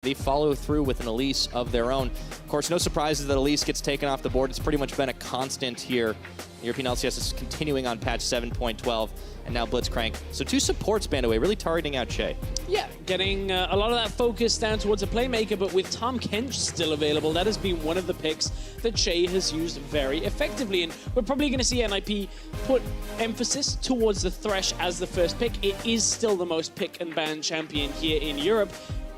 They follow through with an Elise of their own. Of course, no surprises that Elise gets taken off the board. It's pretty much been a constant here. The European LCS is continuing on patch 7.12, and now Blitzcrank. So two supports banned away, really targeting out Shay. Yeah, getting a lot of that focus down towards a playmaker, but with Tahm Kench still available, that has been one of the picks that Shay has used very effectively. And we're probably going to see NIP put emphasis towards the Thresh as the first pick. It is still the most pick and ban champion here in Europe.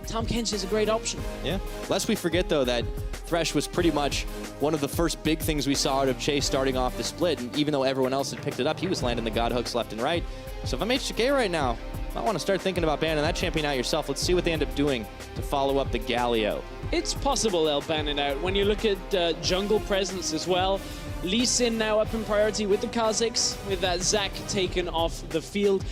Tahm Kench is a great option. Yeah. Lest we forget, though, that Thresh was pretty much one of the first big things we saw out of Chase starting off the split. And even though everyone else had picked it up, he was landing the God hooks left and right. So if I'm H2K right now, I want to start thinking about banning that champion out yourself. Let's see what they end up doing to follow up the Galio. It's possible they'll ban it out. When you look at jungle presence as well, Lee Sin now up in priority with the Kha'Zix, with that Zac taken off the field.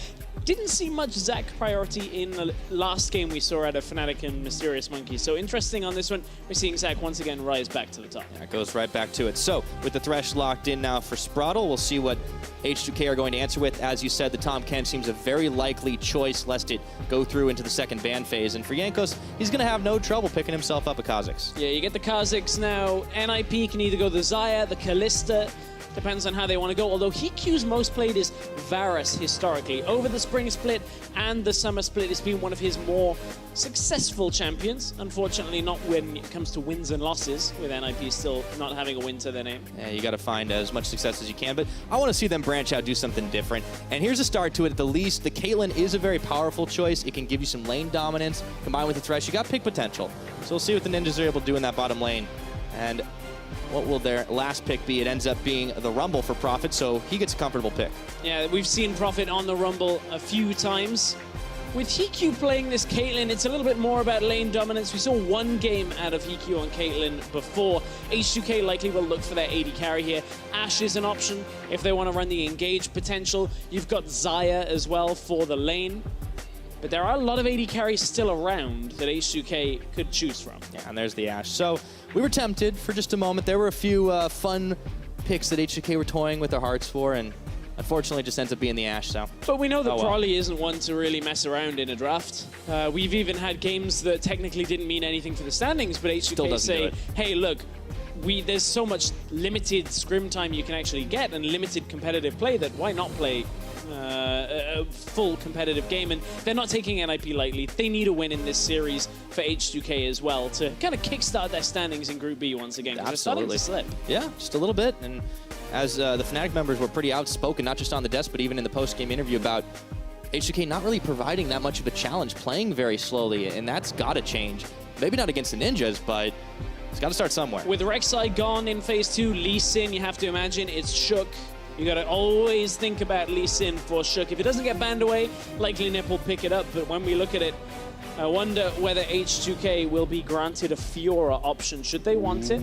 Didn't see much Zac priority in the last game we saw out of Fnatic and Mysterious Monkey. So interesting on this one, we're seeing Zac once again rise back to the top. Yeah, it goes right back to it. So with the Thresh locked in now for Spraddle, we'll see what H2K are going to answer with. As you said, the Tahm Kench seems a very likely choice lest it go through into the second ban phase. And for Jankos, he's going to have no trouble picking himself up a Kha'Zix. Yeah, you get the Kha'Zix now. NIP can either go the Xayah, the Kalista. Depends on how they want to go, although Hiku's most played is Varus historically. Over the spring split and the summer split, it's been one of his more successful champions. Unfortunately, not when it comes to wins and losses, with NIP still not having a win to their name. Yeah, you got to find as much success as you can, but I want to see them branch out, do something different. And here's a start to it at the least. The Caitlyn is a very powerful choice. It can give you some lane dominance. Combined with the Thresh, you got pick potential. So we'll see what the Ninjas are able to do in that bottom lane. And what will their last pick be? It ends up being the Rumble for Prophet, so he gets a comfortable pick. Yeah, we've seen Prophet on the Rumble a few times. With Hiku playing this Caitlyn, it's a little bit more about lane dominance. We saw one game out of Hiku on Caitlyn before. H2K likely will look for their AD carry here. Ashe is an option if they want to run the engage potential. You've got Xayah as well for the lane. But there are a lot of AD carries still around that H2K could choose from. Yeah, and there's the Ashe. So we were tempted for just a moment. There were a few fun picks that H2K were toying with their hearts for, and unfortunately just ends up being the Ashe. So. But we know that Prolly isn't one to really mess around in a draft. We've even had games that technically didn't mean anything for the standings, but H2K say, hey, look, there's so much limited scrim time you can actually get and limited competitive play that why not play a full competitive game? And they're not taking NIP lightly. They need a win in this series for H2K as well to kind of kickstart their standings in Group B once again. Absolutely. They're starting to slip. Yeah, just a little bit. And as the Fnatic members were pretty outspoken, not just on the desk, but even in the post-game interview about H2K not really providing that much of a challenge, playing very slowly, and that's got to change. Maybe not against the Ninjas, but it's got to start somewhere. With Rek'Sai gone in Phase 2, Lee Sin, you have to imagine it's Shook. You got to always think about Lee Sin for Shook. If it doesn't get banned away, likely Nip will pick it up. But when we look at it, I wonder whether H2K will be granted a Fiora option. Should they want it?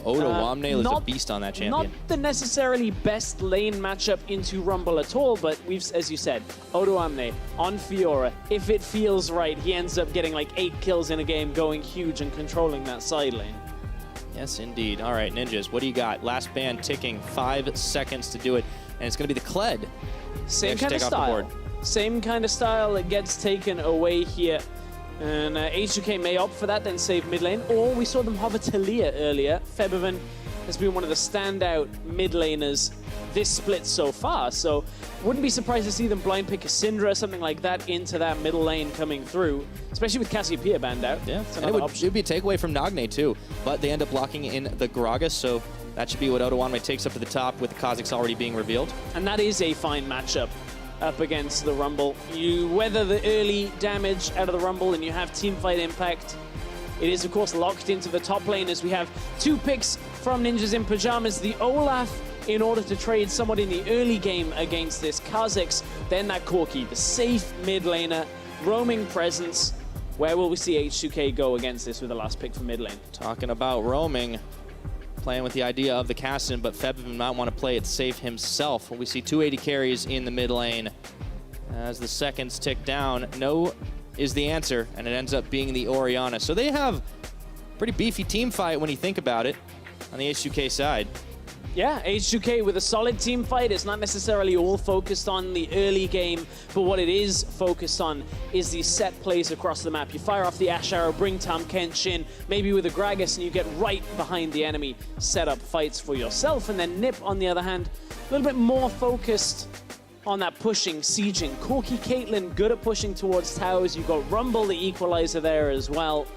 Odo Wamne is a beast on that champion. Not the necessarily best lane matchup into Rumble at all, but we've, as you said, Odo Wamne on Fiora. If it feels right, he ends up getting like 8 kills in a game, going huge and controlling that side lane. Yes, indeed. All right, Ninjas, what do you got? Last ban ticking, 5 seconds to do it, and it's going to be the Kled. Same kind of style. Same kind of style that gets taken away here. And H2K may opt for that, then save mid lane. Or we saw them hover Talia earlier. Febiven has been one of the standout mid laners this split so far. So wouldn't be surprised to see them blind pick a Syndra, something like that, into that middle lane coming through. Especially with Cassiopeia banned out. Yeah, and it would be a takeaway from Nagne too. But they end up locking in the Gragas, so that should be what Odo Wamne takes up to the top with the Kha'Zix already being revealed. And that is a fine matchup up against the Rumble. You weather the early damage out of the Rumble and you have teamfight impact. It is, of course, locked into the top lane as we have 2 picks from Ninjas in Pyjamas. The Olaf in order to trade somewhat in the early game against this Kha'Zix. Then that Corki, the safe mid laner, roaming presence. Where will we see H2K go against this with the last pick for mid lane? Talking about roaming, playing with the idea of the Cassin, but Febiven might want to play it safe himself. We see 280 carries in the mid lane. As the seconds tick down, no is the answer, and it ends up being the Orianna. So they have pretty beefy team fight when you think about it on the H2K side. Yeah, H2K with a solid team fight. It's not necessarily all focused on the early game, but what it is focused on is the set plays across the map. You fire off the Ash Arrow, bring Tahm Kench in, maybe with a Gragas, and you get right behind the enemy, set up fights for yourself. And then Nip, on the other hand, a little bit more focused on that pushing, sieging. Corki Caitlyn, good at pushing towards towers. You've got Rumble, the equalizer there as well.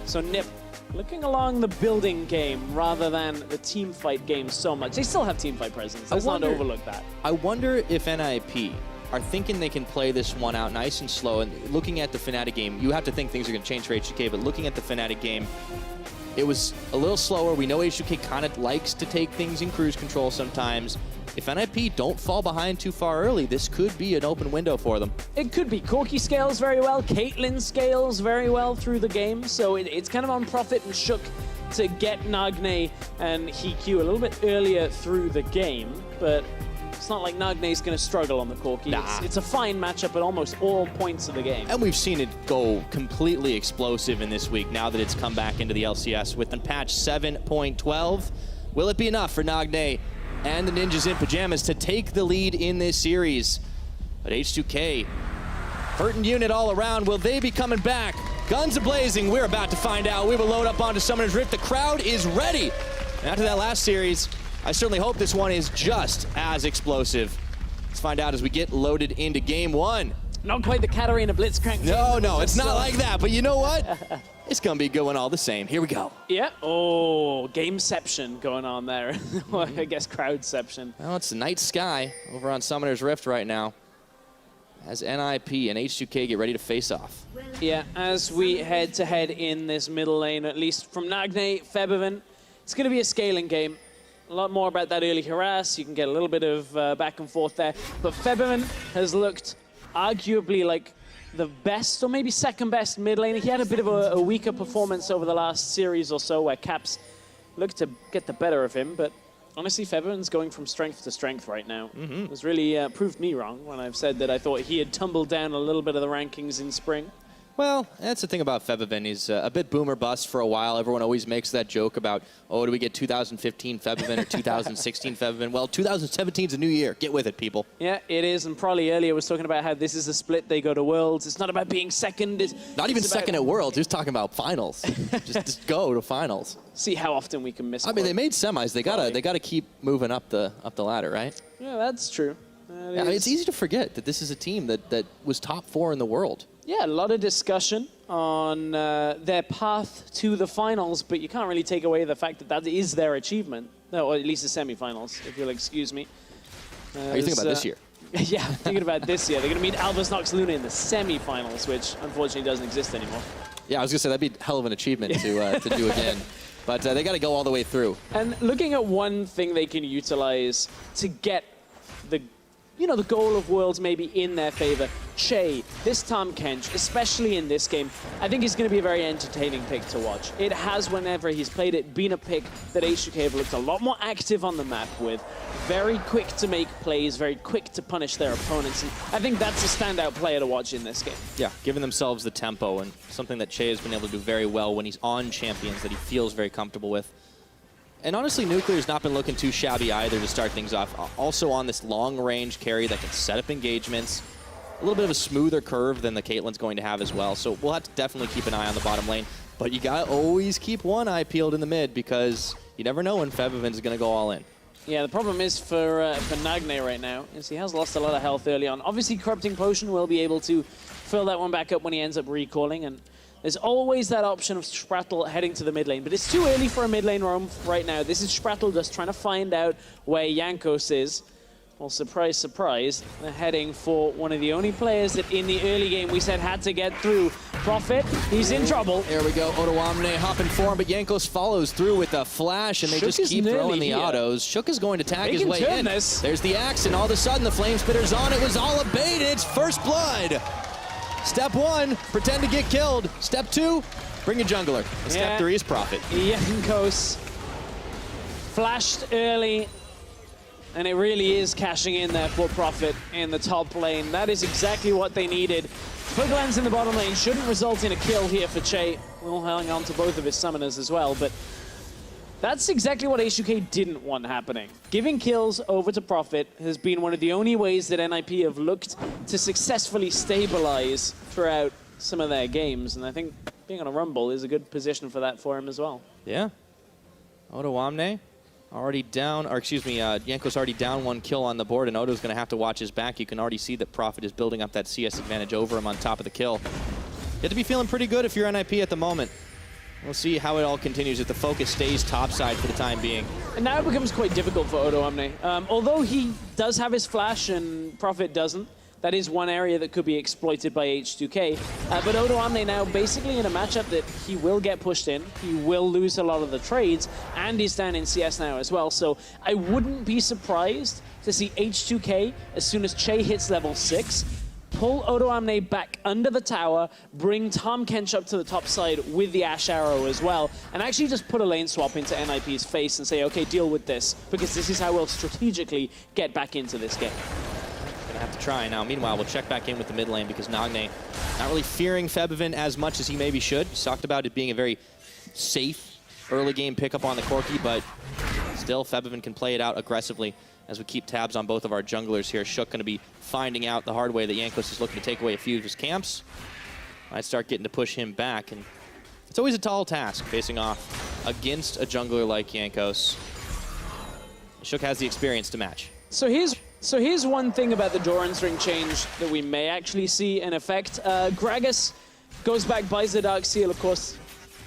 So Nip looking along the building game rather than the team fight game so much. They still have team fight presence. Let's not overlook that. I wonder if NIP are thinking they can play this one out nice and slow. And looking at the Fnatic game, you have to think things are going to change for H2K, but looking at the Fnatic game, it was a little slower. We know H2K kind of likes to take things in cruise control sometimes. If NIP don't fall behind too far early, this could be an open window for them. It could be. Corki scales very well. Caitlyn scales very well through the game. So it's kind of on Prophet and Shook to get Nagne and Hikyu a little bit earlier through the game. But it's not like Nagne's going to struggle on the Corki. Nah. It's a fine matchup at almost all points of the game. And we've seen it go completely explosive in this week now that it's come back into the LCS with patch 7.12. Will it be enough for Nagne and the Ninjas in Pyjamas to take the lead in this series? But H2K, hurting unit all around. Will they be coming back? Guns a-blazing. We're about to find out. We will load up onto Summoner's Rift. The crowd is ready. And after that last series, I certainly hope this one is just as explosive. Let's find out as we get loaded into game one. Not quite the Katarina Blitzcrank. No, it's not like that. But you know what? It's going to be going all the same. Here we go. Yeah. Oh, gameception going on there. I guess crowdception. Well, it's the night sky over on Summoner's Rift right now as NIP and H2K get ready to face off. Yeah, as we head to head in this middle lane, at least from Nagne, Febiven, it's going to be a scaling game. A lot more about that early harass. You can get a little bit of back and forth there. But Febiven has looked arguably like the best or maybe second best mid laner. He had a bit of a weaker performance over the last series or so where Caps looked to get the better of him, but honestly Febiven's going from strength to strength right now. It was really proved me wrong when I've said that I thought he had tumbled down a little bit of the rankings in spring. Well, that's the thing about Febiven. He's a bit boomer bust for a while. Everyone always makes that joke about, oh, do we get 2015 Febiven or 2016 Febiven? Well, 2017 is a new year. Get with it, people. Yeah, it is. And probably earlier was talking about how this is a split. They go to Worlds. It's not about being second. Not even second at Worlds. He was talking about finals. just go to finals. See how often we can miss. I mean, they made semis. They gotta keep moving up the ladder, right? Yeah, that's true. Yeah, I mean, it's easy to forget that this is a team that was top 4 in the world. Yeah, a lot of discussion on their path to the finals, but you can't really take away the fact that that is their achievement. No, or at least the semifinals, if you'll excuse me. How you think about this year? Yeah, thinking about this year. They're going to meet Albus Nox Luna in the semifinals, which unfortunately doesn't exist anymore. Yeah, I was going to say, that'd be a hell of an achievement to do again. But they got to go all the way through. And looking at one thing they can utilize to get the goal of Worlds maybe in their favor. Che, this Tahm Kench, especially in this game, I think is going to be a very entertaining pick to watch. It has, whenever he's played it, been a pick that H2K have looked a lot more active on the map with. Very quick to make plays, very quick to punish their opponents. And I think that's a standout player to watch in this game. Yeah, giving themselves the tempo and something that Che has been able to do very well when he's on champions that he feels very comfortable with. And honestly, Nuclear's not been looking too shabby either to start things off. Also on this long-range carry that can set up engagements. A little bit of a smoother curve than the Caitlyn's going to have as well. So we'll have to definitely keep an eye on the bottom lane. But you gotta always keep one eye peeled in the mid because you never know when Febiven's gonna go all in. Yeah, the problem is for Nagne right now is he has lost a lot of health early on. Obviously, Corrupting Potion will be able to fill that one back up when he ends up recalling. And there's always that option of Sprattle heading to the mid lane, but it's too early for a mid lane roam right now. This is Sprattle just trying to find out where Jankos is. Well, surprise, surprise, they're heading for one of the only players that in the early game we said had to get through. Prophet, he's in trouble. There we go, Otoamne hopping for him, but Jankos follows through with a flash, and they just keep throwing the autos. Shook is going to tag his way in. There's the axe, and all of a sudden the Flame Spitter's on. It was all a bait, and it's first blood. Step 1, pretend to get killed. Step 2, bring a jungler. And step 3 is Prophet. Jankos flashed early, and it really is cashing in there for Prophet in the top lane. That is exactly what they needed. Quick lands in the bottom lane shouldn't result in a kill here for Che. We'll hang on to both of his summoners as well, but That's exactly what H2K didn't want happening. Giving kills over to Profit has been one of the only ways that NIP have looked to successfully stabilize throughout some of their games, and I think being on a Rumble is a good position for that for him as well. Yeah. Odo Omne already down, or excuse me, Yanko's already down 1 kill on the board, and Odo's going to have to watch his back. You can already see that Profit is building up that CS advantage over him on top of the kill. You have to be feeling pretty good if you're NIP at the moment. We'll see how it all continues if the focus stays topside for the time being. And now it becomes quite difficult for Odo Omne. Although he does have his flash and Profit doesn't, that is one area that could be exploited by H2K. But Odo Omne now basically in a matchup that he will get pushed in, he will lose a lot of the trades, and he's down in CS now as well. So I wouldn't be surprised to see H2K, as soon as Che hits level 6, pull Odo Omne back under the tower, bring Tom Kench up to the top side with the Ash Arrow as well, and actually just put a lane swap into NIP's face and say, okay, deal with this, because this is how we'll strategically get back into this game. Gonna have to try now. Meanwhile, we'll check back in with the mid lane because Nagne not really fearing Febiven as much as he maybe should. He's talked about it being a very safe early game pickup on the Corki, but still Febiven can play it out aggressively as we keep tabs on both of our junglers here. Shook going to be finding out the hard way that Jankos is looking to take away a few of his camps. Might start getting to push him back, and it's always a tall task facing off against a jungler like Jankos. Shook has the experience to match. So here's one thing about the Doran's Ring change that we may actually see in effect. Gragas goes back, buys the Dark Seal, of course,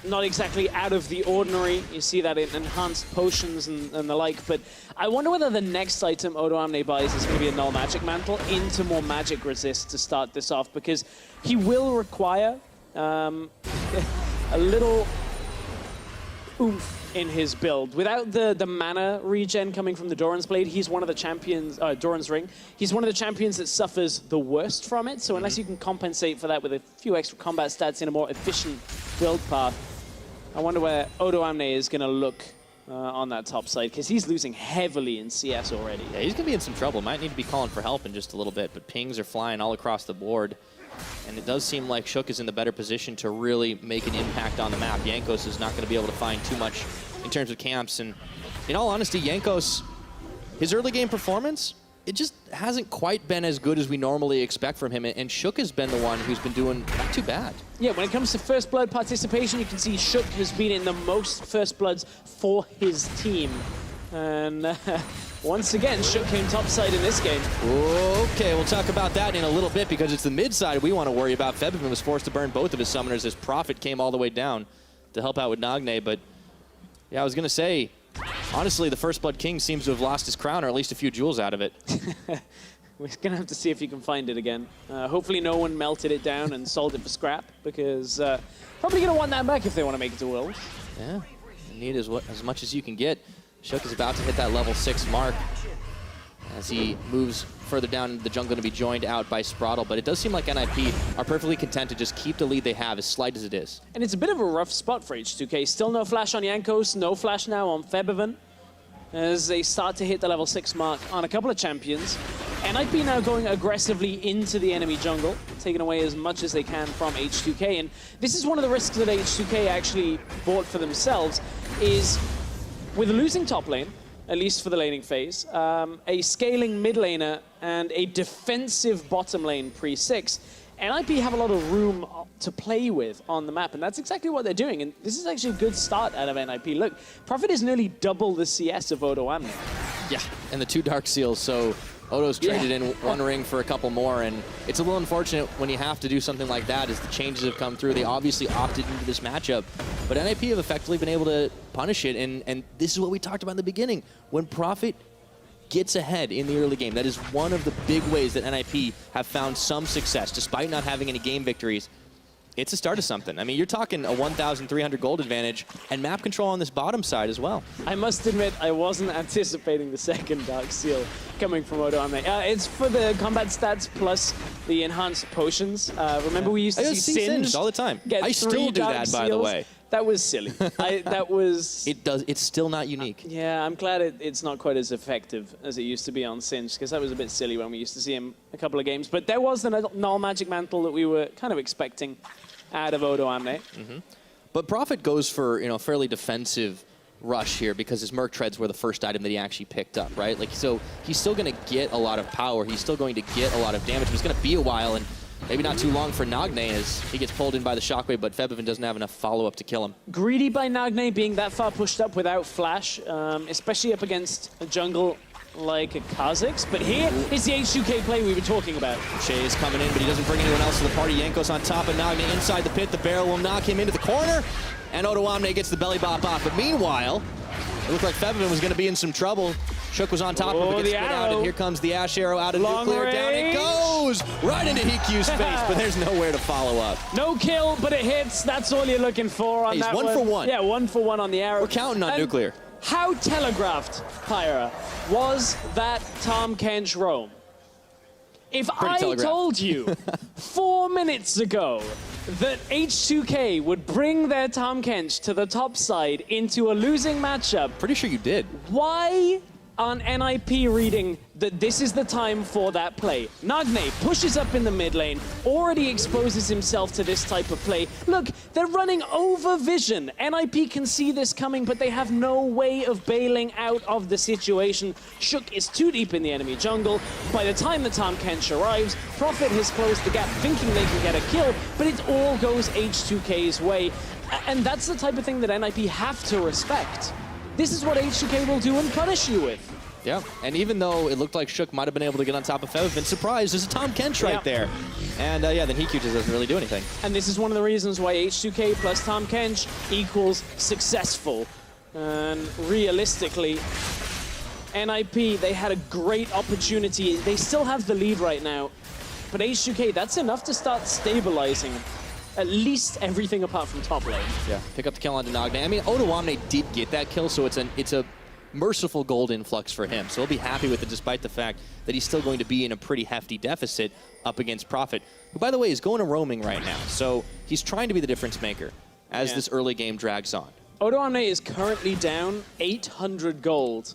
not exactly out of the ordinary. You see that in enhanced potions and the like, but I wonder whether the next item Odo Omne buys is going to be a Null Magic Mantle into more magic resist to start this off, because he will require a little oomph in his build. Without the mana regen coming from the Doran's Blade, he's one of the champions, Doran's Ring, he's one of the champions that suffers the worst from it, so unless you can compensate for that with a few extra combat stats in a more efficient build path, I wonder where Odo Omne is going to look on that top side, because he's losing heavily in CS already. Yeah, he's going to be in some trouble. Might need to be calling for help in just a little bit, but pings are flying all across the board. And it does seem like Shook is in the better position to really make an impact on the map. Jankos is not going to be able to find too much in terms of camps. And in all honesty, Jankos, his early game performance, it just hasn't quite been as good as we normally expect from him. And Shook has been the one who's been doing not too bad. Yeah, when it comes to First Blood participation, you can see Shook has been in the most First Bloods for his team. And once again, Shook came topside in this game. Okay, we'll talk about that in a little bit because it's the mid side we want to worry about. Febiven was forced to burn both of his summoners as Prophet came all the way down to help out with Nagne. But yeah, I was going to say, honestly, the First Blood King seems to have lost his crown, or at least a few jewels out of it. We're going to have to see if you can find it again. Hopefully no one melted it down and sold it for scrap, because probably going to want that back if they want to make it to Worlds. Yeah, you need as much as you can get. Shook is about to hit that level 6 mark as he moves further down into the jungle to be joined out by Spraddle. But it does seem like NIP are perfectly content to just keep the lead they have, as slight as it is. And it's a bit of a rough spot for H2K. Still no flash on Jankos, no flash now on Febiven, as they start to hit the level 6 mark on a couple of champions. NIP now going aggressively into the enemy jungle, taking away as much as they can from H2K. And this is one of the risks that H2K actually bought for themselves, is with a losing top lane, at least for the laning phase, a scaling mid laner, and a defensive bottom lane pre-6, NIP have a lot of room to play with on the map, and that's exactly what they're doing. And this is actually a good start out of NIP. Look, Prophet is nearly double the CS of Odo Omne. Yeah, and the 2 Dark Seals, so Odo's traded in 1 ring for a couple more, and it's a little unfortunate when you have to do something like that as the changes have come through. They obviously opted into this matchup, but NIP have effectively been able to punish it, and this is what we talked about in the beginning. When Prophet gets ahead in the early game, that is one of the big ways that NIP have found some success, despite not having any game victories. It's a start of something. I mean, you're talking a 1,300 gold advantage and map control on this bottom side as well. I must admit, I wasn't anticipating the second Dark Seal coming from Odo Omne. It's for the combat stats plus the enhanced potions. Remember we used to see Singed all the time. I still do that, seals? By the way. That was silly. That was... It's still not unique. Yeah, I'm glad it's not quite as effective as it used to be on Singed, because that was a bit silly when we used to see him a couple of games. But there was the Null Magic Mantle that we were kind of expecting out of Odo Omne. But Prophet goes for fairly defensive rush here because his Merc Treads were the first item that he actually picked up, right? Like, so he's still going to get a lot of power. He's still going to get a lot of damage, but it's going to be a while, and maybe not too long for Nagne as he gets pulled in by the Shockwave, but Febiven doesn't have enough follow-up to kill him. Greedy by Nagne being that far pushed up without Flash, especially up against a jungle like a Kha'Zix. But here is the H2K play we were talking about. Shay is coming in, but he doesn't bring anyone else to the party. Jankos on top of Nagne inside the pit. The barrel will knock him into the corner, and Odoamne gets the belly bop off. But meanwhile, it looked like Febiven was going to be in some trouble. Shook was on top of him, but gets split out, and here comes the Ash Arrow out of Nuclear. Down it goes! Right into Hikyu's face, but there's nowhere to follow up. No kill, but it hits. That's all you're looking for on that one. He's 1 for 1. Yeah, 1 for 1 on the arrow. We're counting on Nuclear. How telegraphed, Pyra, was that Tahm Kench roam? If I told you 4 minutes ago that H2K would bring their Tahm Kench to the top side into a losing matchup, pretty sure you did. Why aren't NIP reading that this is the time for that play? Nagne pushes up in the mid lane, already exposes himself to this type of play. Look, they're running over vision. NIP can see this coming, but they have no way of bailing out of the situation. Shook is too deep in the enemy jungle. By the time the Tahm Kench arrives, Prophet has closed the gap, thinking they can get a kill, but it all goes H2K's way. And that's the type of thing that NIP have to respect. This is what H2K will do and punish you with. Yeah, and even though it looked like Shook might have been able to get on top of Febiven, surprised, there's a Tahm Kench right there. And yeah, then Hikyu just doesn't really do anything. And this is one of the reasons why H2K plus Tahm Kench equals successful. And realistically, NIP, they had a great opportunity. They still have the lead right now. But H2K, that's enough to start stabilizing at least everything apart from top lane. Yeah, pick up the kill on Nagne. I mean, Odoamne did get that kill, so it's a merciful gold influx for him. So he'll be happy with it, despite the fact that he's still going to be in a pretty hefty deficit up against Prophet, who, by the way, is going to roaming right now. So he's trying to be the difference maker as this early game drags on. Odoamne is currently down 800 gold.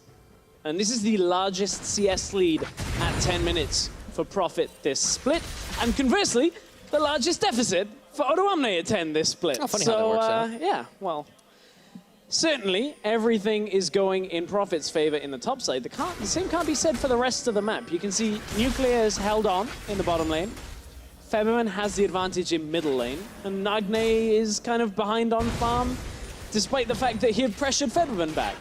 And this is the largest CS lead at 10 minutes for Prophet this split. And conversely, the largest deficit for Odoamne at 10 this split. Oh, funny how that works out. Yeah, well, certainly everything is going in Prophet's favor in the top side. The same can't be said for the rest of the map. You can see Nuclear has held on in the bottom lane. Febiven has the advantage in middle lane, and Nagne is kind of behind on farm, despite the fact that he had pressured Febiven back.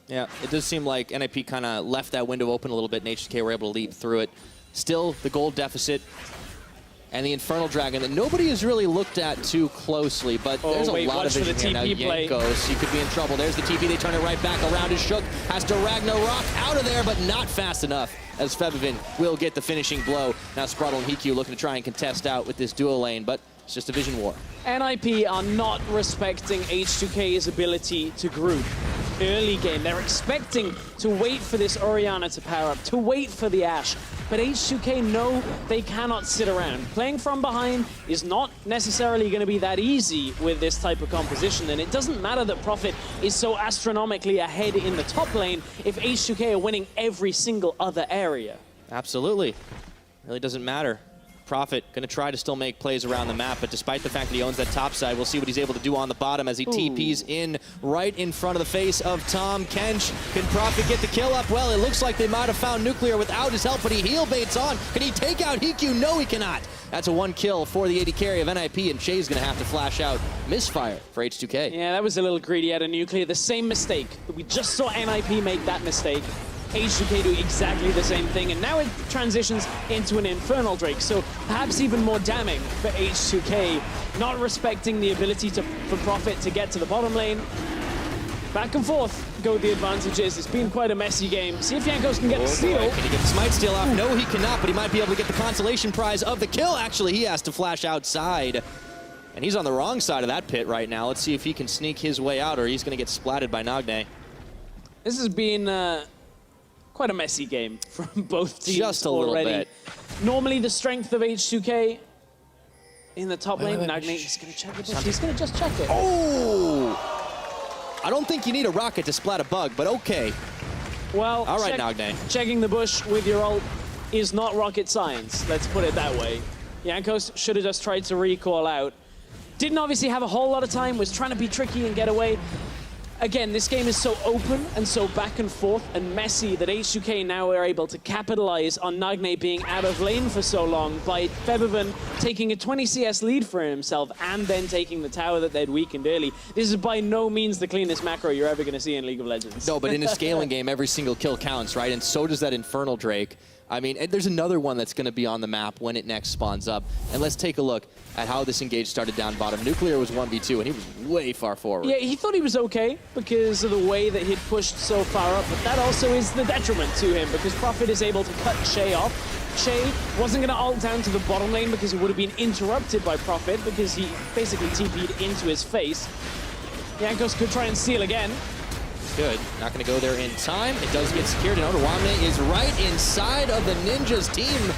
Yeah, it does seem like NIP kind of left that window open a little bit, and HK were able to leap through it. Still, the gold deficit and the Infernal Dragon that nobody has really looked at too closely, but there's a lot of vision here now. Jankos, he could be in trouble. There's the TP, they turn it right back around as Shook has to Ragnarok out of there, but not fast enough, as Febiven will get the finishing blow. Now Spraddle and Hikyu looking to try and contest out with this duo lane, but it's just a vision war. NIP are not respecting H2K's ability to group. Early game, they're expecting to wait for this Orianna to power up, to wait for the Ashe. But H2K know they cannot sit around. Playing from behind is not necessarily going to be that easy with this type of composition, and it doesn't matter that Prophet is so astronomically ahead in the top lane if H2K are winning every single other area. Absolutely. Really doesn't matter. Prophet going to try to still make plays around the map, but despite the fact that he owns that top side, we'll see what he's able to do on the bottom as he TPs in right in front of the face of Tahm Kench. Can Prophet get the kill up? Well, it looks like they might have found Nuclear without his help, but he heal baits on. Can he take out Hikyu? No, he cannot. That's a 1 kill for the AD carry of NIP, and Shay's going to have to flash out. Misfire for H2K. Yeah, that was a little greedy out of Nuclear. The same mistake that we just saw NIP make that mistake. H2K do exactly the same thing, and now it transitions into an Infernal Drake, so perhaps even more damning for H2K, not respecting the ability for Prophet to get to the bottom lane. Back and forth go the advantages. It's been quite a messy game. See if Jankos can get the steal. Can he get the smite steal off? No, he cannot, but he might be able to get the consolation prize of the kill. Actually, he has to flash outside, and he's on the wrong side of that pit right now. Let's see if he can sneak his way out, or he's going to get splatted by Nagne. This has been quite a messy game from both teams. Just a already. little bit. Normally the strength of H2K in the top lane. Nagne is going to check it. He's going to just check it. Oh! I don't think you need a rocket to splat a bug, but okay. Well, all right, Nagne. Checking the bush with your ult is not rocket science. Let's put it that way. Jankos should have just tried to recall out. Didn't obviously have a whole lot of time, was trying to be tricky and get away. Again, this game is so open and so back and forth and messy that H2K now are able to capitalize on Nagne being out of lane for so long by Febiven taking a 20 CS lead for himself and then taking the tower that they'd weakened early. This is by no means the cleanest macro you're ever going to see in League of Legends. No, but in a scaling game, every single kill counts, right? And so does that Infernal Drake. I mean, there's another one that's going to be on the map when it next spawns up. And let's take a look at how this engage started down bottom. Nuclear was 1v2, and he was way far forward. Yeah, he thought he was okay because of the way that he'd pushed so far up, but that also is the detriment to him because Prophet is able to cut Che off. Che wasn't going to ult down to the bottom lane because it would have been interrupted by Prophet because he basically TP'd into his face. Jankos could try and steal again. Good. Not going to go there in time. It does get secured, and Odoamne is right inside of the Ninjas team.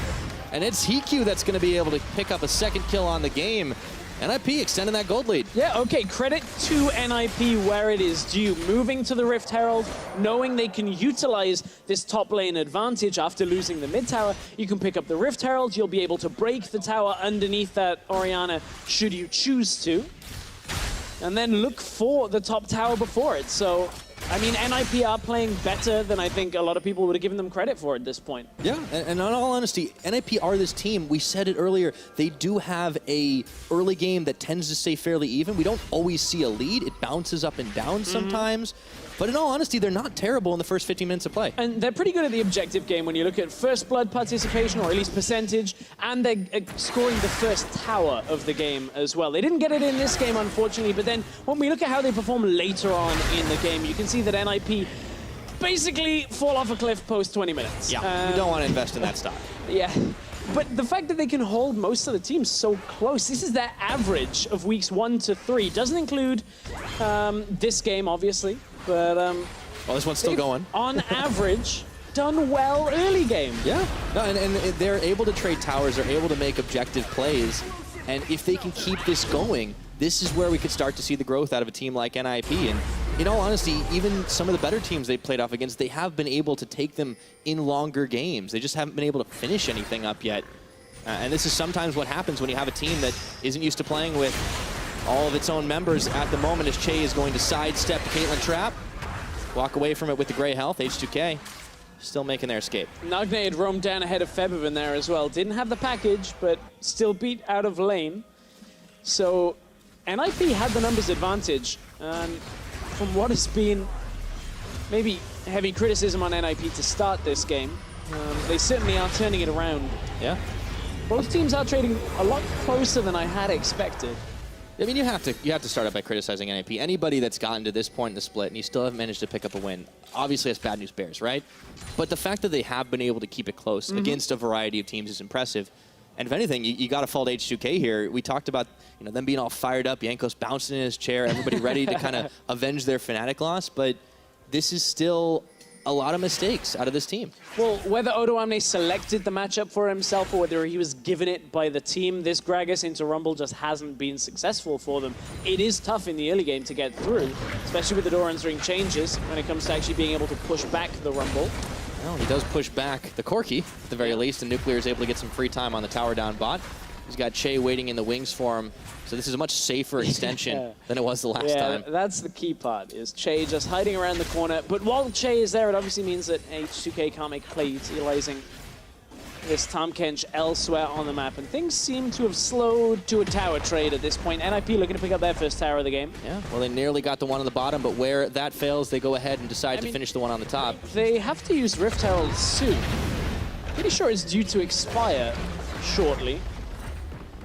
And it's HQ that's going to be able to pick up a second kill on the game. NIP extending that gold lead. Yeah, okay, credit to NIP where it is due. Moving to the Rift Herald, knowing they can utilize this top lane advantage after losing the mid tower. You can pick up the Rift Herald, you'll be able to break the tower underneath that Orianna should you choose to. And then look for the top tower before it. So, I mean, NIP are playing better than I think a lot of people would have given them credit for at this point. Yeah, and in all honesty, NIP are this team. We said it earlier. They do have a early game that tends to stay fairly even. We don't always see a lead. It bounces up and down sometimes. But in all honesty, they're not terrible in the first 15 minutes of play. And they're pretty good at the objective game when you look at first blood participation, or at least percentage, and they're scoring the first tower of the game as well. They didn't get it in this game, unfortunately, but then when we look at how they perform later on in the game, you can see that NIP basically fall off a cliff post 20 minutes. Yeah, you don't want to invest in that stock. Yeah. But the fact that they can hold most of the teams so close, this is their average of weeks 1 to 3. Doesn't include this game, obviously. But well, this one's still going. On average, done well early game. Yeah, no, and they're able to trade towers. They're able to make objective plays. And if they can keep this going, this is where we could start to see the growth out of a team like NIP. And in all honesty, even some of the better teams they played off against, they have been able to take them in longer games. They just haven't been able to finish anything up yet. And this is sometimes what happens when you have a team that isn't used to playing with all of its own members at the moment, as Che is going to sidestep the Caitlyn trap. Walk away from it with the gray health. H2K still making their escape. Nagne had roamed down ahead of Febiven there as well. Didn't have the package, but still beat out of lane. So NIP had the numbers advantage. And from what has been maybe heavy criticism on NIP to start this game, they certainly are turning it around. Yeah. Both teams are trading a lot closer than I had expected. I mean, you have to start out by criticizing NIP. Anybody that's gotten to this point in the split and you still haven't managed to pick up a win, obviously that's bad news bears, right? But the fact that they have been able to keep it close against a variety of teams is impressive. And if anything, you got to fault H2K here. We talked about them being all fired up, Jankos bouncing in his chair, everybody ready to kind of avenge their Fnatic loss, but this is still a lot of mistakes out of this team. Well, whether Odoamne selected the matchup for himself or whether he was given it by the team, this Gragas into Rumble just hasn't been successful for them. It is tough in the early game to get through, especially with the Doran's Ring changes when it comes to actually being able to push back the Rumble. Well, he does push back the Corki, at the very least, and Nuclear is able to get some free time on the tower down bot. He's got Che waiting in the wings for him, so this is a much safer extension than it was the last time. Yeah, that's the key part, is Che just hiding around the corner. But while Che is there, it obviously means that H2K can't make a play utilizing this Tahm Kench elsewhere on the map. And things seem to have slowed to a tower trade at this point. NIP looking to pick up their first tower of the game. Yeah, well, they nearly got the one on the bottom, but where that fails, they go ahead and decide to finish the one on the top. They have to use Rift Herald soon. Pretty sure it's due to expire shortly.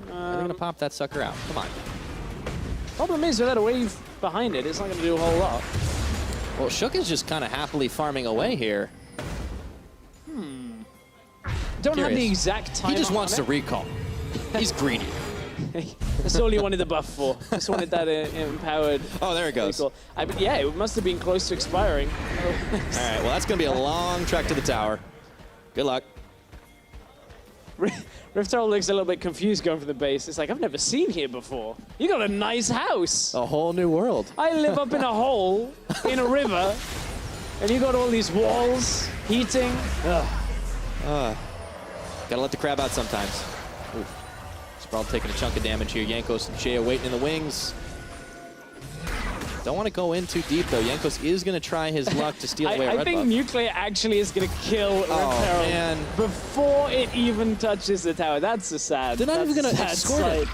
They're going to pop that sucker out. Come on. Problem is, without a wave behind it, it's not going to do a whole lot. Well, Shook is just kind of happily farming away here. Don't have the exact time. He just wants to recall. He's greedy. That's all he wanted the buff for. Just wanted that empowered. Oh, there it goes. Recall. Yeah, it must have been close to expiring. All right, well, that's going to be a long trek to the tower. Good luck. Rift Herald looks a little bit confused going for the base. It's like, I've never seen here before. You got a nice house. A whole new world. I live up in a hole in a river, and you got all these walls, heating. Gotta let the crab out sometimes. Ooh. Sprawl taking a chunk of damage here. Jankos and Shea waiting in the wings. Don't want to go in too deep, though. Jankos is going to try his luck to steal away a red I think buff. Nuclear actually is going to kill Red Peril man. before it even touches the tower. That's a sad. They're not even going to sad escort it.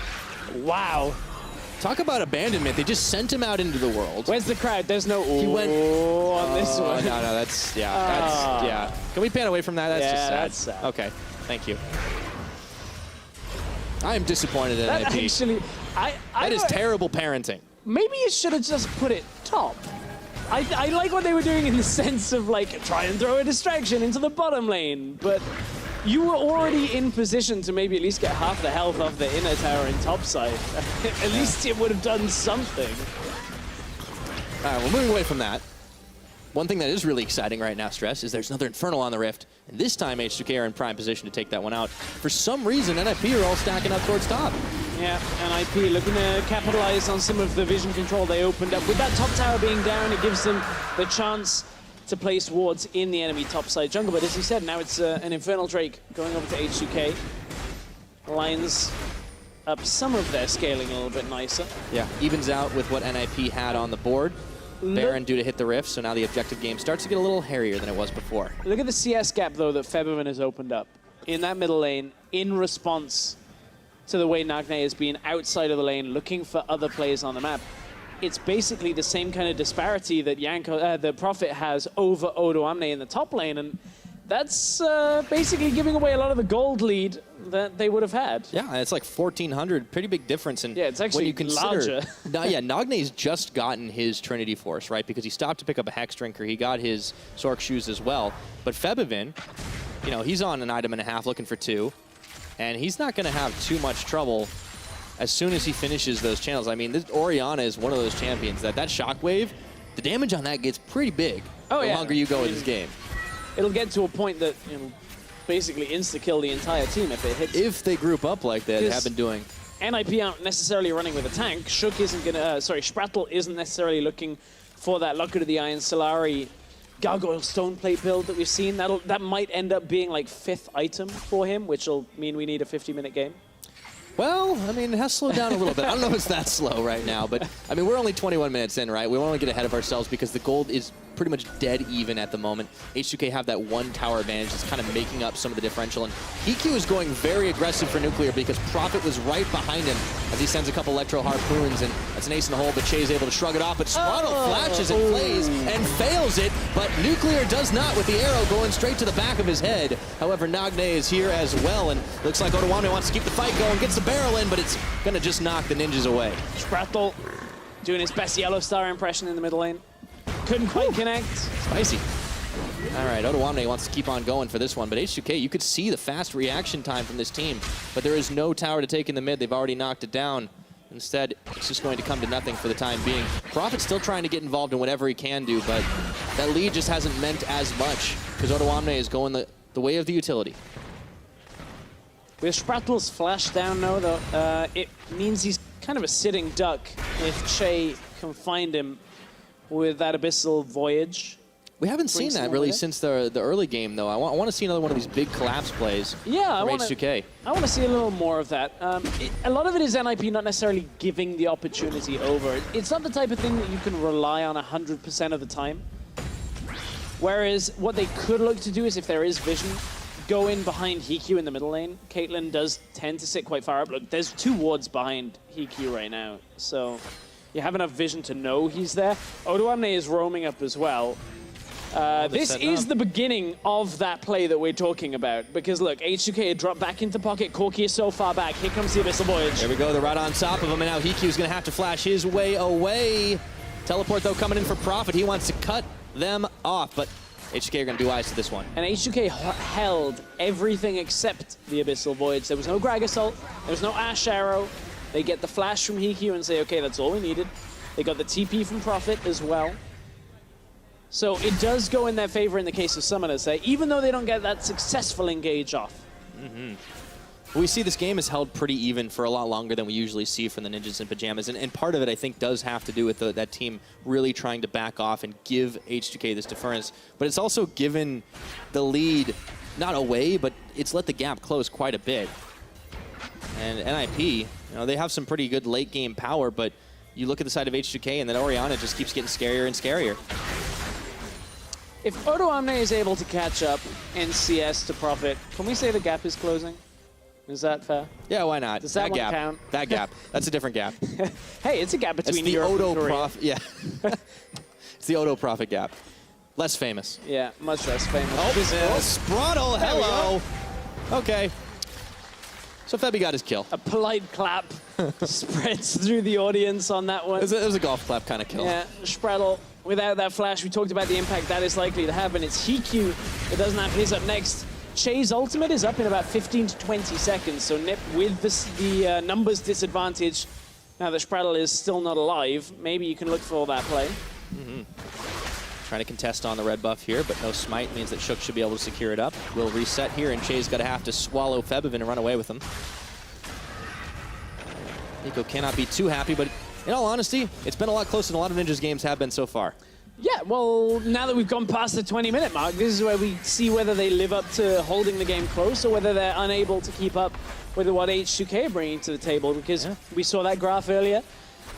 Wow. Talk about abandonment. They just sent him out into the world. Where's the crowd? There's no He went on this one. No, that's yeah. Can we pan away from that? That's Yeah, just sad. that's sad. Okay, thank you. I am disappointed in That NIP. actually, That is terrible parenting. Maybe you should have just put it top. I like what they were doing in the sense of like try and throw a distraction into the bottom lane, but you were already in position to maybe at least get half the health off the inner tower and top side. At least it would have done something. All right, we're moving away from that. One thing that is really exciting right now, Stress, is there's another Infernal on the Rift. And this time, H2K are in prime position to take that one out. For some reason, NIP are all stacking up towards top. Yeah, and IP looking to capitalize on some of the vision control they opened up. With that top tower being down, it gives them the chance to place wards in the enemy topside jungle. But as you said, now it's an Infernal Drake going over to H2K. Lines up some of their scaling a little bit nicer. Yeah, evens out with what NIP had on the board. Baron due to hit the rift, so now the objective game starts to get a little hairier than it was before. Look at the CS gap, though, that Feberman has opened up in that middle lane in response to the way Nagne has been outside of the lane looking for other players on the map. It's basically the same kind of disparity that the Prophet has over Odo Amne in the top lane, and that's basically giving away a lot of the gold lead that they would have had. Yeah, it's like 1,400, pretty big difference. And yeah, it's actually when you consider, larger. Nagne's just gotten his Trinity Force, right? Because he stopped to pick up a Hex Drinker. He got his Sork Shoes as well. But Febivin, you know, he's on an item and a half looking for 2. And he's not going to have too much trouble as soon as he finishes those channels. I mean, this Orianna is one of those champions that Shockwave, the damage on that gets pretty big the longer you go in this game. It'll get to a point that it'll basically insta-kill the entire team if it hits. If they group up like that, they have been doing. NIP aren't necessarily running with a tank. Shook isn't gonna, Sprattle isn't necessarily looking for that Locker to the Iron Solari Gargoyle Stoneplate build that we've seen. That might end up being like 5th item for him, which will mean we need a 50-minute game. Well, I mean, it has slowed down a little bit. I don't know if it's that slow right now, but I mean, we're only 21 minutes in, right? We don't want to get ahead of ourselves because the gold is pretty much dead even at the moment. H2K have that one tower advantage that's kind of making up some of the differential, and EQ is going very aggressive for Nuclear because Prophet was right behind him as he sends a couple Electro Harpoons, and that's an ace in the hole, but Che's able to shrug it off, but Swaddle flashes and plays and fails it, but Nuclear does not with the arrow going straight to the back of his head. However, Nagne is here as well, and looks like Odoamne wants to keep the fight going, gets the barrel in, but it's going to just knock the ninjas away. Sprattle doing his best Yellow Star impression in the middle lane. Couldn't quite connect. Spicy. All right, Odoamne wants to keep on going for this one, but H2K, you could see the fast reaction time from this team, but there is no tower to take in the mid. They've already knocked it down. Instead, it's just going to come to nothing for the time being. Prophet's still trying to get involved in whatever he can do, but that lead just hasn't meant as much because Odoamne is going the way of the utility. With Sprattle's flash down now, though, it means he's kind of a sitting duck if Che can find him with that Abyssal Voyage. We haven't seen that really since the early game, though. I want to see another one of these big collapse plays from H2K. I want to see a little more of that. A lot of it is NIP not necessarily giving the opportunity over. It's not the type of thing that you can rely on 100% of the time. Whereas what they could look to do is, if there is vision, go in behind Hikyu in the middle lane. Caitlyn does tend to sit quite far up. Look, there's 2 wards behind Hikyu right now, so you have enough vision to know he's there. Odoamne is roaming up as well. This is the beginning of that play that we're talking about, because look, H2K had dropped back into pocket. Corki is so far back. Here comes the Abyssal Voyage. There we go. They're right on top of him, and now Hiku's going to have to flash his way away. Teleport, though, coming in for Prophet. He wants to cut them off, but H2K are going to do eyes to this one. And H2K held everything except the Abyssal Voyage. There was no Grag Assault. There was no Ash Arrow. They get the flash from Hikyu and say, okay, that's all we needed. They got the TP from Prophet as well. So it does go in their favor in the case of Summoners there, even though they don't get that successful engage off. We see this game is held pretty even for a lot longer than we usually see from the Ninjas and Pyjamas, and part of it, I think, does have to do with that team really trying to back off and give H2K this deference, but it's also given the lead, not away, but it's let the gap close quite a bit. And NIP, you know, they have some pretty good late game power, but you look at the side of H2K, and then Orianna just keeps getting scarier and scarier. If Odo Amne is able to catch up in CS to Profit, can we say the gap is closing? Is that fair? Yeah, why not? Does that one gap. count? That gap. That's a different gap. Hey, it's a gap between the Europe Odo and Korea. Profit. Yeah. It's the Odo Profit gap. Less famous. Yeah, much less famous. Oh, Spraddle, hello. Okay. So Febby got his kill. A polite clap spreads through the audience on that one. It was a golf clap kind of kill. Yeah, Spraddle, without that flash, we talked about the impact that is likely to have, and it's HQ that doesn't have his up next. Che's ultimate is up in about 15 to 20 seconds, so Nip with the numbers disadvantage, now that Spraddle is still not alive, maybe you can look for that play. Trying to contest on the red buff here, but no smite means that Shook should be able to secure it up. Will reset here, and Che's got to have to swallow Febiven and run away with him. Nico cannot be too happy, but in all honesty, it's been a lot closer than a lot of Ninja's games have been so far. Yeah, well, now that we've gone past the 20-minute mark, this is where we see whether they live up to holding the game close or whether they're unable to keep up with what H2K are bringing to the table, because we saw that graph earlier.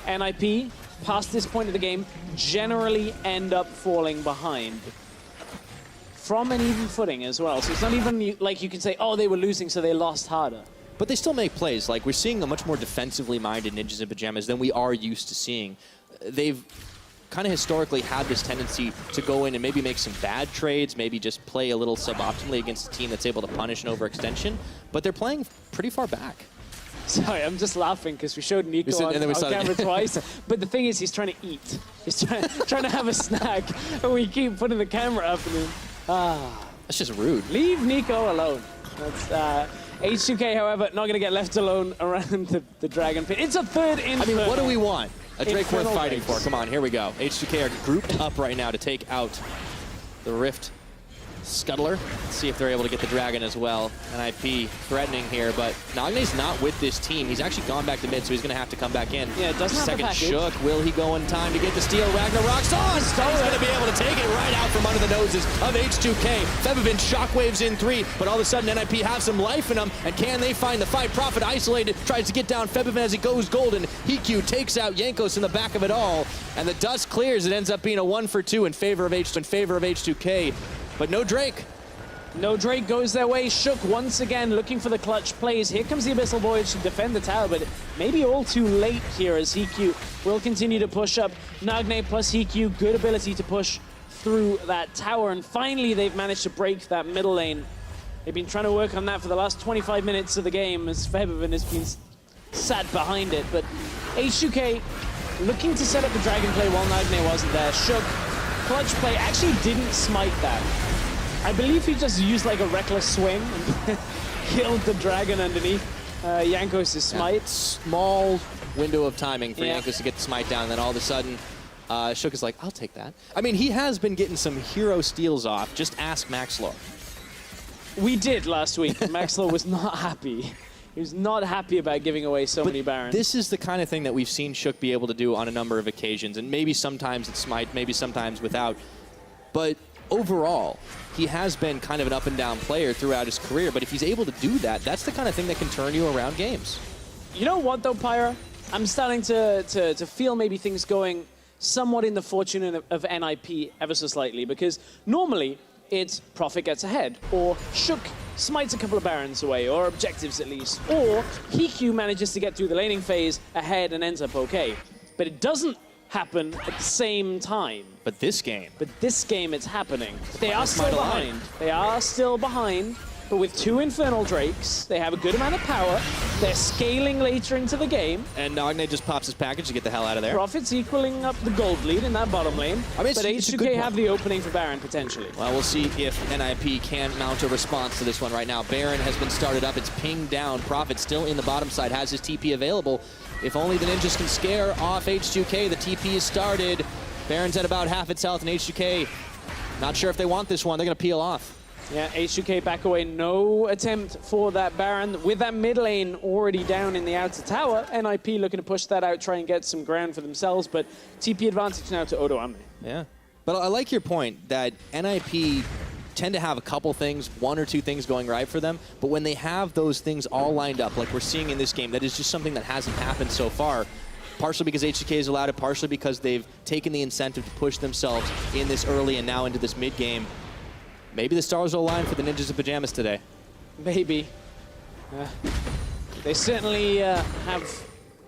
NIP, past this point of the game, generally end up falling behind from an even footing as well. So it's not even like you can say, oh, they were losing, so they lost harder. But they still make plays. Like, we're seeing a much more defensively minded Ninjas in Pyjamas than we are used to seeing. They've kind of historically had this tendency to go in and maybe make some bad trades, maybe just play a little suboptimally against a team that's able to punish an overextension, but they're playing pretty far back. Sorry, I'm just laughing because we showed Nico on camera twice, but the thing is he's trying to eat. He's trying to have a snack, and we keep putting the camera up and That's just rude. Leave Nico alone. That's, H2K, however, not going to get left alone around the Dragon Pit. It's a third Inferno. I mean, what do we want? A Drake Infernal worth fighting Drakes. for. Come on, here we go. H2K are grouped up right now to take out the Rift Scuttler. Let's see if they're able to get the Dragon as well. NIP threatening here, but Nagne's not with this team. He's actually gone back to mid, so he's going to have to come back in. Yeah, it doesn't Second have the package. Shook. Will he go in time to get the steal? Ragnarok's on! He's going to be able to take it right out from under the noses of H2K. Febiven shockwaves in 3, but all of a sudden NIP have some life in them, and can they find the fight? Profit isolated, tries to get down Febiven as he goes golden. Hiku takes out Jankos in the back of it all, and the dust clears. It ends up being a 1-for-2 in favor of H2K, but no Drake. No Drake goes their way. Shook once again looking for the clutch plays. Here comes the Abyssal Voyage to defend the tower, but maybe all too late here as Hiku will continue to push up. Nagne plus Hiku, good ability to push through that tower, and finally they've managed to break that middle lane. They've been trying to work on that for the last 25 minutes of the game as Febiven has been sat behind it, but H2K looking to set up the Dragon play while Nagne wasn't there. Shook, clutch play, actually didn't smite that. I believe he just used like a reckless swing and killed the Dragon underneath Jankos' smite. Yeah. Small window of timing for Jankos to get the smite down, and then all of a sudden, Shook is like, I'll take that. I mean, he has been getting some hero steals off. Just ask Maxlor. We did last week. Maxlor was not happy. He was not happy about giving away so many Barons. This is the kind of thing that we've seen Shook be able to do on a number of occasions, and maybe sometimes it's smite, maybe sometimes without. But overall, he has been kind of an up-and-down player throughout his career, but if he's able to do that, that's the kind of thing that can turn you around games. You know what, though, Pyra? I'm starting to feel maybe things going somewhat in the fortune of NIP ever so slightly, because normally it's Profit gets ahead, or Shook smites a couple of Barons away, or objectives at least, or Hiku manages to get through the laning phase ahead and ends up okay. But it doesn't happen at the same time. But this game, it's happening. They are still behind. They are still behind, but with 2 Infernal Drakes, they have a good amount of power. They're scaling later into the game. And Nagne just pops his package to get the hell out of there. Profit's equaling up the gold lead in that bottom lane. I mean, but H2K have the opening for Baron, potentially. Well, we'll see if NIP can mount a response to this one right now. Baron has been started up. It's pinged down. Profit still in the bottom side, has his TP available. If only the Ninjas can scare off H2K. The TP is started. Baron's at about half its health, and H2K, not sure if they want this one. They're going to peel off. Yeah, H2K back away. No attempt for that Baron. With that mid lane already down in the outer tower, NIP looking to push that out, try and get some ground for themselves, but TP advantage now to Odo Amne. Yeah. But I like your point that NIP tend to have a couple things, 1 or 2 things going right for them, but when they have those things all lined up, like we're seeing in this game, that is just something that hasn't happened so far. partially because H2K has allowed it, partially because they've taken the incentive to push themselves in this early and now into this mid-game. Maybe the stars will align for the Ninjas in Pyjamas today. Maybe. They certainly have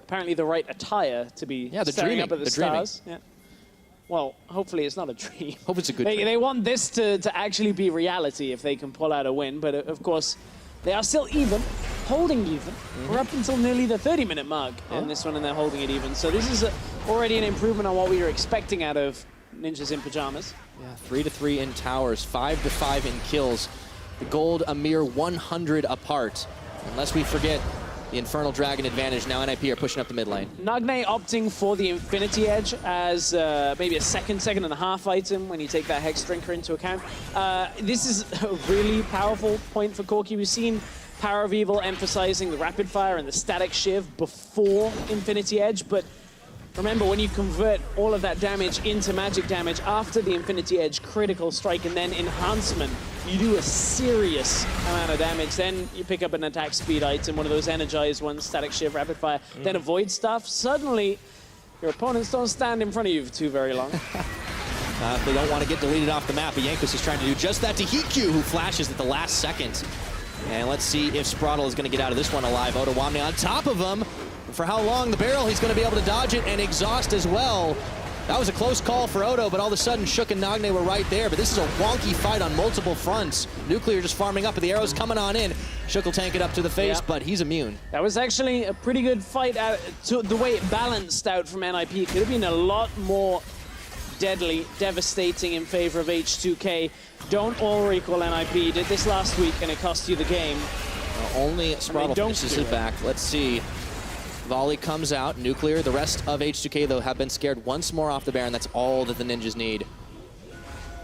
apparently the right attire to be staring up at the stars. Yeah. Well, hopefully it's not a dream. Hope it's a good dream. They want this to actually be reality if they can pull out a win, but of course, they are still even, holding even. We're up until nearly the 30-minute mark on this one, and they're holding it even. So this is already an improvement on what we were expecting out of Ninjas in Pyjamas. Yeah, 3-3 in towers, 5-5 in kills. The gold a mere 100 apart. Unless we forget the Infernal Dragon advantage, now NIP are pushing up the mid lane. Nagne opting for the Infinity Edge as maybe a second and a half item when you take that Hex Drinker into account. This is a really powerful point for Corki. We've seen Power of Evil emphasizing the Rapid Fire and the Static Shiv before Infinity Edge, but remember, when you convert all of that damage into magic damage after the Infinity Edge, Critical Strike, and then Enhancement, you do a serious amount of damage. Then you pick up an attack speed item, one of those energized ones, Static Shiv, Rapid Fire, then avoid stuff. Suddenly, your opponents don't stand in front of you for too very long. They don't want to get deleted off the map, but Jankos is trying to do just that to Hikyu, who flashes at the last second. And let's see if Spraddle is going to get out of this one alive. Ottawamne on top of him. For how long? The barrel, he's going to be able to dodge it and exhaust as well. That was a close call for Odo, but all of a sudden Shook and Nagne were right there. But this is a wonky fight on multiple fronts. Nuclear just farming up, but the arrow's coming on in. Shook will tank it up to the face, but he's immune. That was actually a pretty good fight. The way it balanced out from NIP, it could have been a lot more deadly, devastating in favor of H2K. Don't all recall NIP. Did this last week, and it cost you the game. Only Spraddle finishes it back. Let's see. Volley comes out, Nuclear. The rest of H2K, though, have been scared once more off the Baron. That's all that the Ninjas need.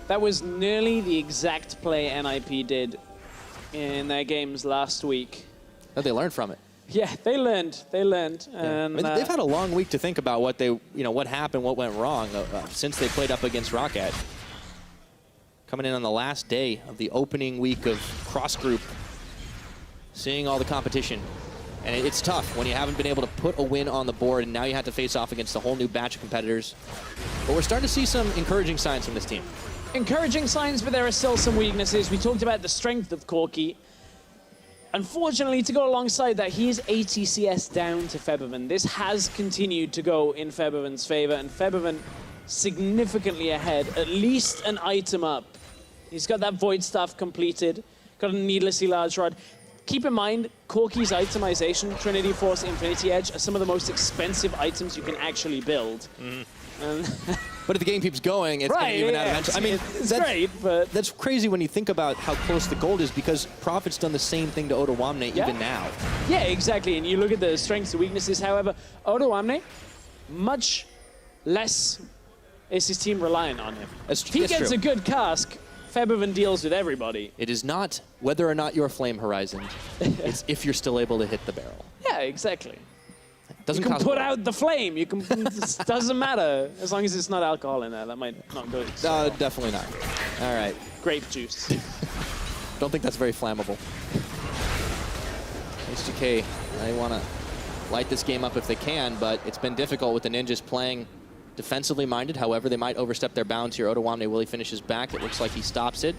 That was nearly the exact play NIP did in their games last week. Oh, they learned from it. Yeah, they learned. They learned. Yeah. And, they've had a long week to think about what they, what happened, what went wrong since they played up against Rocket. Coming in on the last day of the opening week of Cross Group, seeing all the competition. And it's tough when you haven't been able to put a win on the board, and now you have to face off against a whole new batch of competitors. But we're starting to see some encouraging signs from this team. Encouraging signs, but there are still some weaknesses. We talked about the strength of Corki. Unfortunately, to go alongside that, he is ATCS down to Febiven. This has continued to go in Febiven's favor, and Febiven significantly ahead, at least an item up. He's got that Void Staff completed, got a needlessly large rod. Keep in mind, Corki's itemization, Trinity Force, Infinity Edge, are some of the most expensive items you can actually build. But if the game keeps going, it's going to even out eventually. I mean, it's great, but that's crazy when you think about how close the gold is, because Prophet's done the same thing to Ottawamne even now. Yeah, exactly. And you look at the strengths and weaknesses. However, Ottawamne, much less is his team reliant on him. If he gets a good cask, Febiven deals with everybody. It is not whether or not you're Flame Horizon. It's if you're still able to hit the barrel. Yeah, exactly. Doesn't you can put out the flame. You can. It doesn't matter as long as it's not alcohol in there. That might not go. So. Definitely not. All right. Grape juice. Don't think that's very flammable. H2K, they want to light this game up if they can, but it's been difficult with the Ninjas playing defensively minded. However, they might overstep their bounds here. Ottawamne, will he finish his back? It looks like he stops it.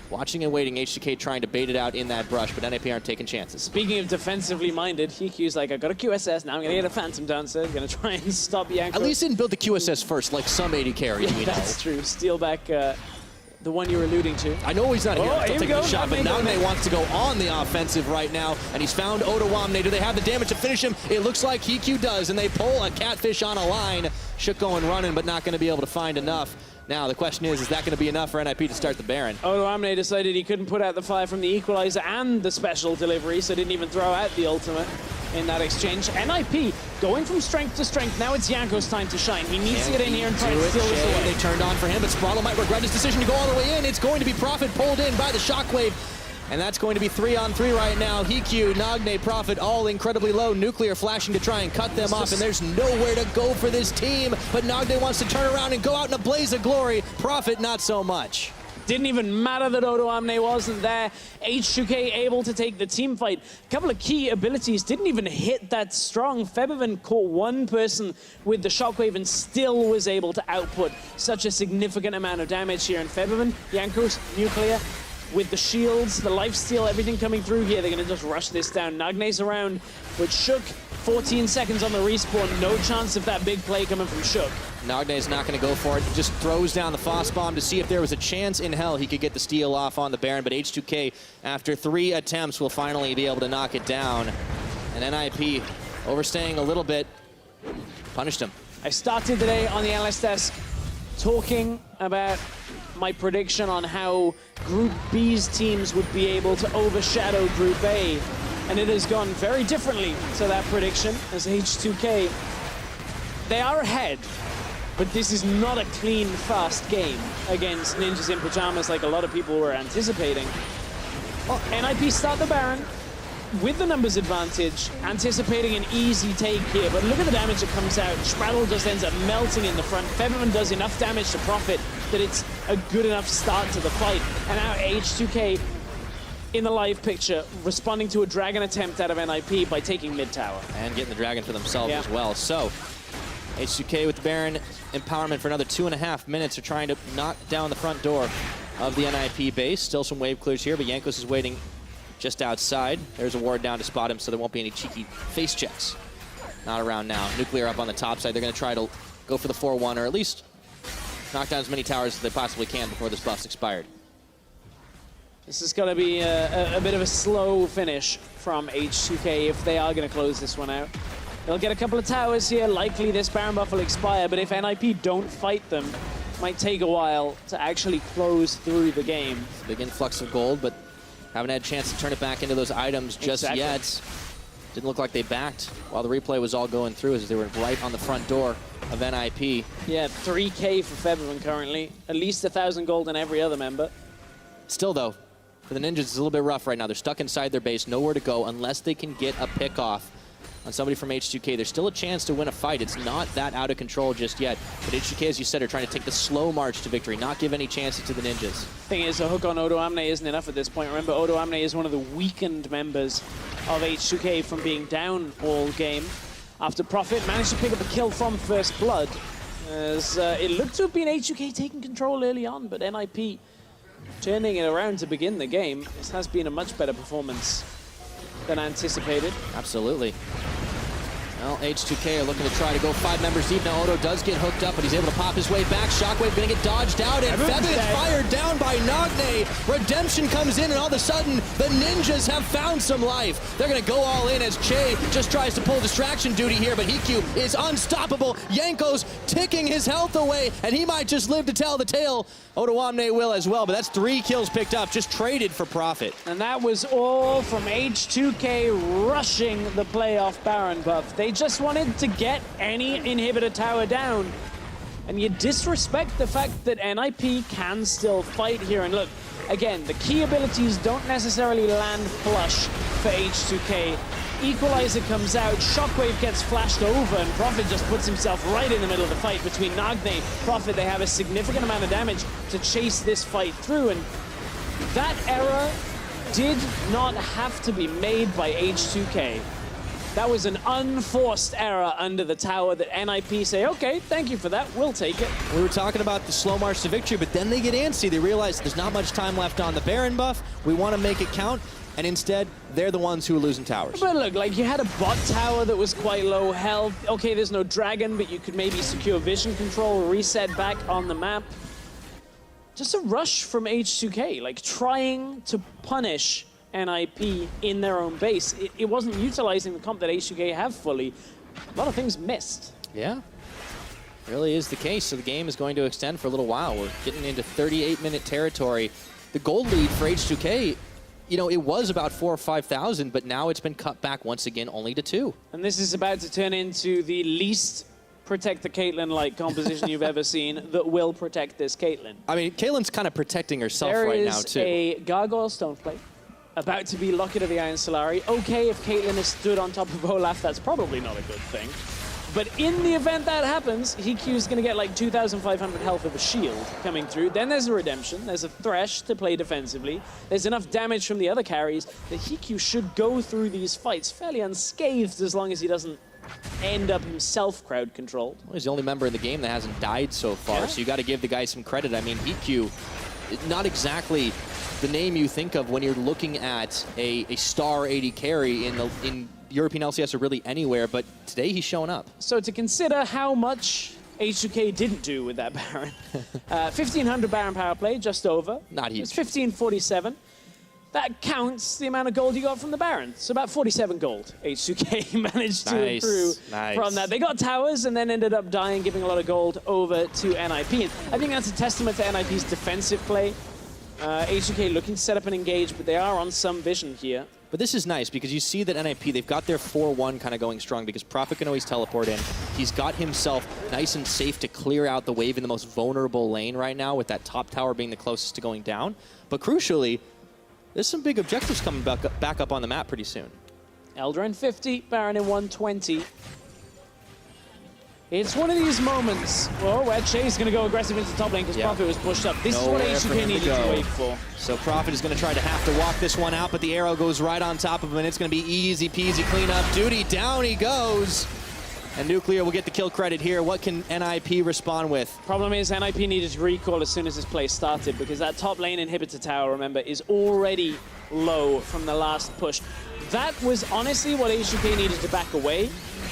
Watching and waiting, H2K trying to bait it out in that brush, but NIP aren't taking chances. Speaking of defensively minded, Hikyu's like, I got a QSS, now I'm going to get a Phantom Dancer, going to try and stop Jankos. At least didn't build the QSS first, like some AD carries, we know. That's true. Steal back the one you're alluding to. I know he's not here, still taking the shot, but Nagne wants to go on the offensive right now, and he's found Ottawamne. Do they have the damage to finish him? It looks like Hikyu does, and they pull a catfish on a line. Shook going running, but not going to be able to find enough. Now, the question is that going to be enough for NIP to start the Baron? Ottawamne decided he couldn't put out the fire from the Equalizer and the special delivery, so didn't even throw out the ultimate in that exchange. NIP going from strength to strength. Now it's Jankos' time to shine. He needs to get in here and try and steal this away. They turned on for him, but Spraddle might regret his decision to go all the way in. It's going to be Prophet pulled in by the Shockwave. And that's going to be 3-on-3 right now. Hikyu, Nagne, Prophet, all incredibly low. Nuclear flashing to try and cut them off, and there's nowhere to go for this team. But Nagne wants to turn around and go out in a blaze of glory. Prophet, not so much. Didn't even matter that Odoamne wasn't there. H2K able to take the team fight. A couple of key abilities didn't even hit that strong. Febiven caught one person with the shockwave and still was able to output such a significant amount of damage here. And Febiven, Jankos, Nuclear, with the shields, the lifesteal, everything coming through here, they're going to just rush this down. Nagne's around with Shook. 14 seconds on the respawn. No chance of that big play coming from Shook. Nagne's not going to go for it. He just throws down the Foss Bomb to see if there was a chance in hell he could get the steal off on the Baron. But H2K, after 3 attempts, will finally be able to knock it down. And NIP, overstaying a little bit, punished him. I started today on the analyst desk talking about my prediction on how Group B's teams would be able to overshadow Group A. And it has gone very differently to that prediction, as H2K, they are ahead, but this is not a clean, fast game against Ninjas in Pyjamas like a lot of people were anticipating. Well, NIP start the Baron with the numbers advantage, anticipating an easy take here, but look at the damage that comes out. Straddle just ends up melting in the front. Febiven does enough damage to profit that it's a good enough start to the fight. And now H2K in the live picture, responding to a Dragon attempt out of NIP by taking mid tower. And getting the Dragon for themselves as well. So, H2K with the Baron empowerment for another 2.5 minutes. Are trying to knock down the front door of the NIP base. Still some wave clears here, but Jankos is waiting just outside. There's a ward down to spot him, so there won't be any cheeky face checks. Not around now. Nuclear up on the top side. They're going to try to go for the 4-1, or at least knock down as many towers as they possibly can before this buff's expired. This is going to be a bit of a slow finish from H2K if they are going to close this one out. They'll get a couple of towers here. Likely this Baron buff will expire, but if NIP don't fight them, it might take a while to actually close through the game. Big influx of gold, but haven't had a chance to turn it back into those items just yet. Didn't look like they backed while the replay was all going through, as they were right on the front door of NIP. Yeah, 3K for Febiven currently. At least 1,000 gold in every other member. Still, though, for the Ninjas, it's a little bit rough right now. They're stuck inside their base, nowhere to go unless they can get a pick off on somebody from H2K. There's still a chance to win a fight. It's not that out of control just yet. But H2K, as you said, are trying to take the slow march to victory, not give any chances to the Ninjas. Thing is, a hook on Odoamne isn't enough at this point. Remember, Odoamne is one of the weakened members of H2K from being down all game. After Profit managed to pick up a kill from First Blood, as it looked to have been H2K taking control early on, but NIP turning it around to begin the game. This has been a much better performance than anticipated. Absolutely. Well, H2K are looking to try to go 5 members deep. Now Odo does get hooked up, but he's able to pop his way back. Shockwave gonna get dodged out, and Febiven fired down by Nagne. Redemption comes in, and all of a sudden, the Ninjas have found some life. They're gonna go all in as Che just tries to pull distraction duty here, but Hiku is unstoppable. Jankos ticking his health away, and he might just live to tell the tale. Odoamne will as well, but that's 3 kills picked up, just traded for profit. And that was all from H2K rushing the playoff Baron buff. They just wanted to get any inhibitor tower down. And you disrespect the fact that NIP can still fight here. And look, again, the key abilities don't necessarily land flush for H2K. Equalizer comes out, Shockwave gets flashed over, and Profit just puts himself right in the middle of the fight. Between Nagne and Profit, they have a significant amount of damage to chase this fight through, and that error did not have to be made by H2K. That was an unforced error under the tower that NIP say, okay, thank you for that, we'll take it. We were talking about the slow march to victory, but then they get antsy. They realize there's not much time left on the Baron buff. We want to make it count. And instead, they're the ones who are losing towers. But look, like, you had a bot tower that was quite low health. Okay, there's no dragon, but you could maybe secure vision control, reset back on the map. Just a rush from H2K, like trying to punish NIP in their own base. It wasn't utilizing the comp that H2K have fully. A lot of things missed. Yeah, really is the case. So the game is going to extend for a little while. We're getting into 38-minute territory. The gold lead for H2K, you know, it was about 4,000 or 5,000, but now it's been cut back once again only to 2. And this is about to turn into the least protect the Caitlyn-like composition you've ever seen that will protect this Caitlyn. I mean, Caitlyn's kind of protecting herself right now, too. There is a Gargoyle Stoneplate about to be Locket of the Iron Solari. Okay, if Caitlyn is stood on top of Olaf, that's probably not a good thing. But in the event that happens, Hiku is going to get like 2,500 health of a shield coming through. Then there's a redemption. There's a Thresh to play defensively. There's enough damage from the other carries that Hiku should go through these fights fairly unscathed as long as he doesn't end up himself crowd controlled. Well, he's the only member in the game that hasn't died so far, so you got to give the guy some credit. I mean, Hiku, not exactly the name you think of when you're looking at a star 80 carry in European LCS or really anywhere, but today he's showing up. So to consider how much H2K didn't do with that Baron. 1,500 Baron power play, just over. Not huge. It's 1,547. That counts the amount of gold you got from the Baron. So about 47 gold H2K managed to accrue from that. They got towers and then ended up dying, giving a lot of gold over to NIP. And I think that's a testament to NIP's defensive play. H2K looking to set up an engage, but they are on some vision here. But this is nice because you see that NIP, they've got their 4-1 kind of going strong because Prophet can always teleport in. He's got himself nice and safe to clear out the wave in the most vulnerable lane right now, with that top tower being the closest to going down. But crucially, there's some big objectives coming back up on the map pretty soon. Elder in 50, Baron in 120. It's one of these moments where Che's going to go aggressive into top lane because Prophet was pushed up. This is what H2K needed to wait for. So Prophet is going to have to walk this one out, but the arrow goes right on top of him, and it's going to be easy peasy cleanup duty. Down he goes. And Nuclear will get the kill credit here. What can NIP respond with? Problem is, NIP needed to recall as soon as this play started because that top lane inhibitor tower, remember, is already low from the last push. That was honestly what H2K needed to back away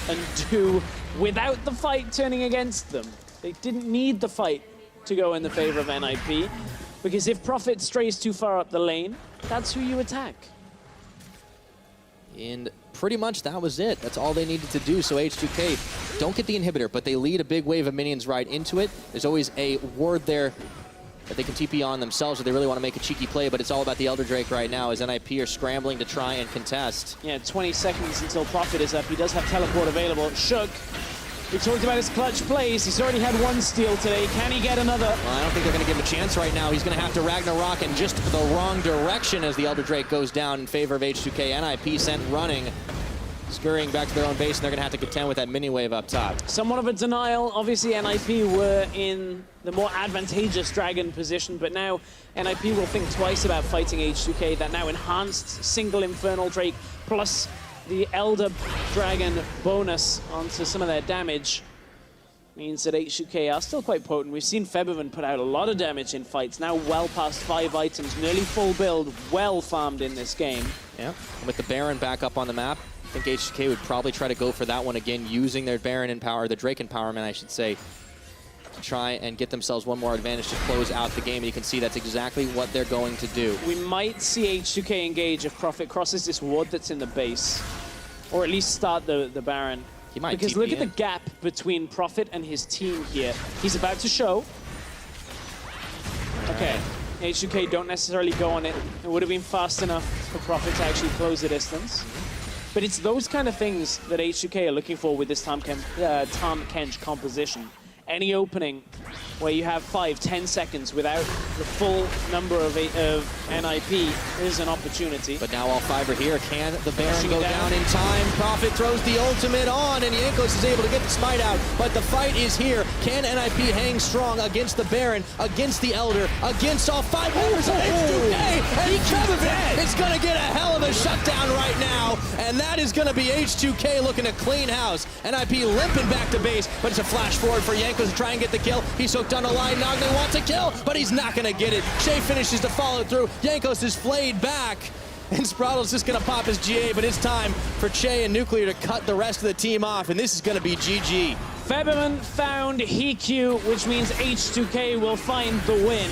and do without the fight turning against them. They didn't need the fight to go in the favor of NIP, because if Prophet strays too far up the lane, that's who you attack. And pretty much that was it. That's all they needed to do. So H2K don't get the inhibitor, but they lead a big wave of minions right into it. There's always a ward there that they can TP on themselves if they really want to make a cheeky play, but it's all about the Elder Drake right now as NIP are scrambling to try and contest. Yeah, 20 seconds until Prophet is up. He does have teleport available. Shook. We talked about his clutch plays. He's already had one steal today. Can he get another? Well, I don't think they're going to give him a chance right now. He's going to have to Ragnarok in just the wrong direction as the Elder Drake goes down in favor of H2K. NIP sent running, scurrying back to their own base, and they're going to have to contend with that mini wave up top. Somewhat of a denial. Obviously, NIP were in the more advantageous Dragon position, but now NIP will think twice about fighting H2K. That now enhanced single Infernal Drake plus the Elder Dragon bonus onto some of their damage means that H2K are still quite potent. We've seen Febiven put out a lot of damage in fights, now well past 5 items, nearly full build, well farmed in this game. Yeah, and with the Baron back up on the map, I think H2K would probably try to go for that one again, using their Baron empower, the Drake empowerment, I should say, to try and get themselves one more advantage to close out the game. And you can see that's exactly what they're going to do. We might see H2K engage if Prophet crosses this ward that's in the base, or at least start the Baron. He might because TP look at in. the gap between Prophet and his team here. He's about to show. Okay, H2K don't necessarily go on it. It would have been fast enough for Prophet to actually close the distance. But it's those kind of things that H2K are looking for with this Tahm Kench composition. Any opening where you have 5-10 seconds without the full number of NIP is an opportunity. But now all 5 are here. Can the Baron go down in time? Prophet throws the ultimate on, and Jankos is able to get the smite out. But the fight is here. Can NIP hang strong against the Baron, against the Elder, against all 5 members of H2K? And Febiven is going to get a hell of a shutdown right now, and that is going to be H2K looking to clean house. NIP limping back to base, but it's a flash forward for Jankos to try and get the kill. He's hooked on a line. Nogni wants a kill, but he's not going to get it. Shea finishes to follow through. Jankos is flayed back, and Sprattle's just going to pop his GA, but it's time for Che and Nuclear to cut the rest of the team off, and this is going to be GG. Febiven found Hiku, which means H2K will find the win.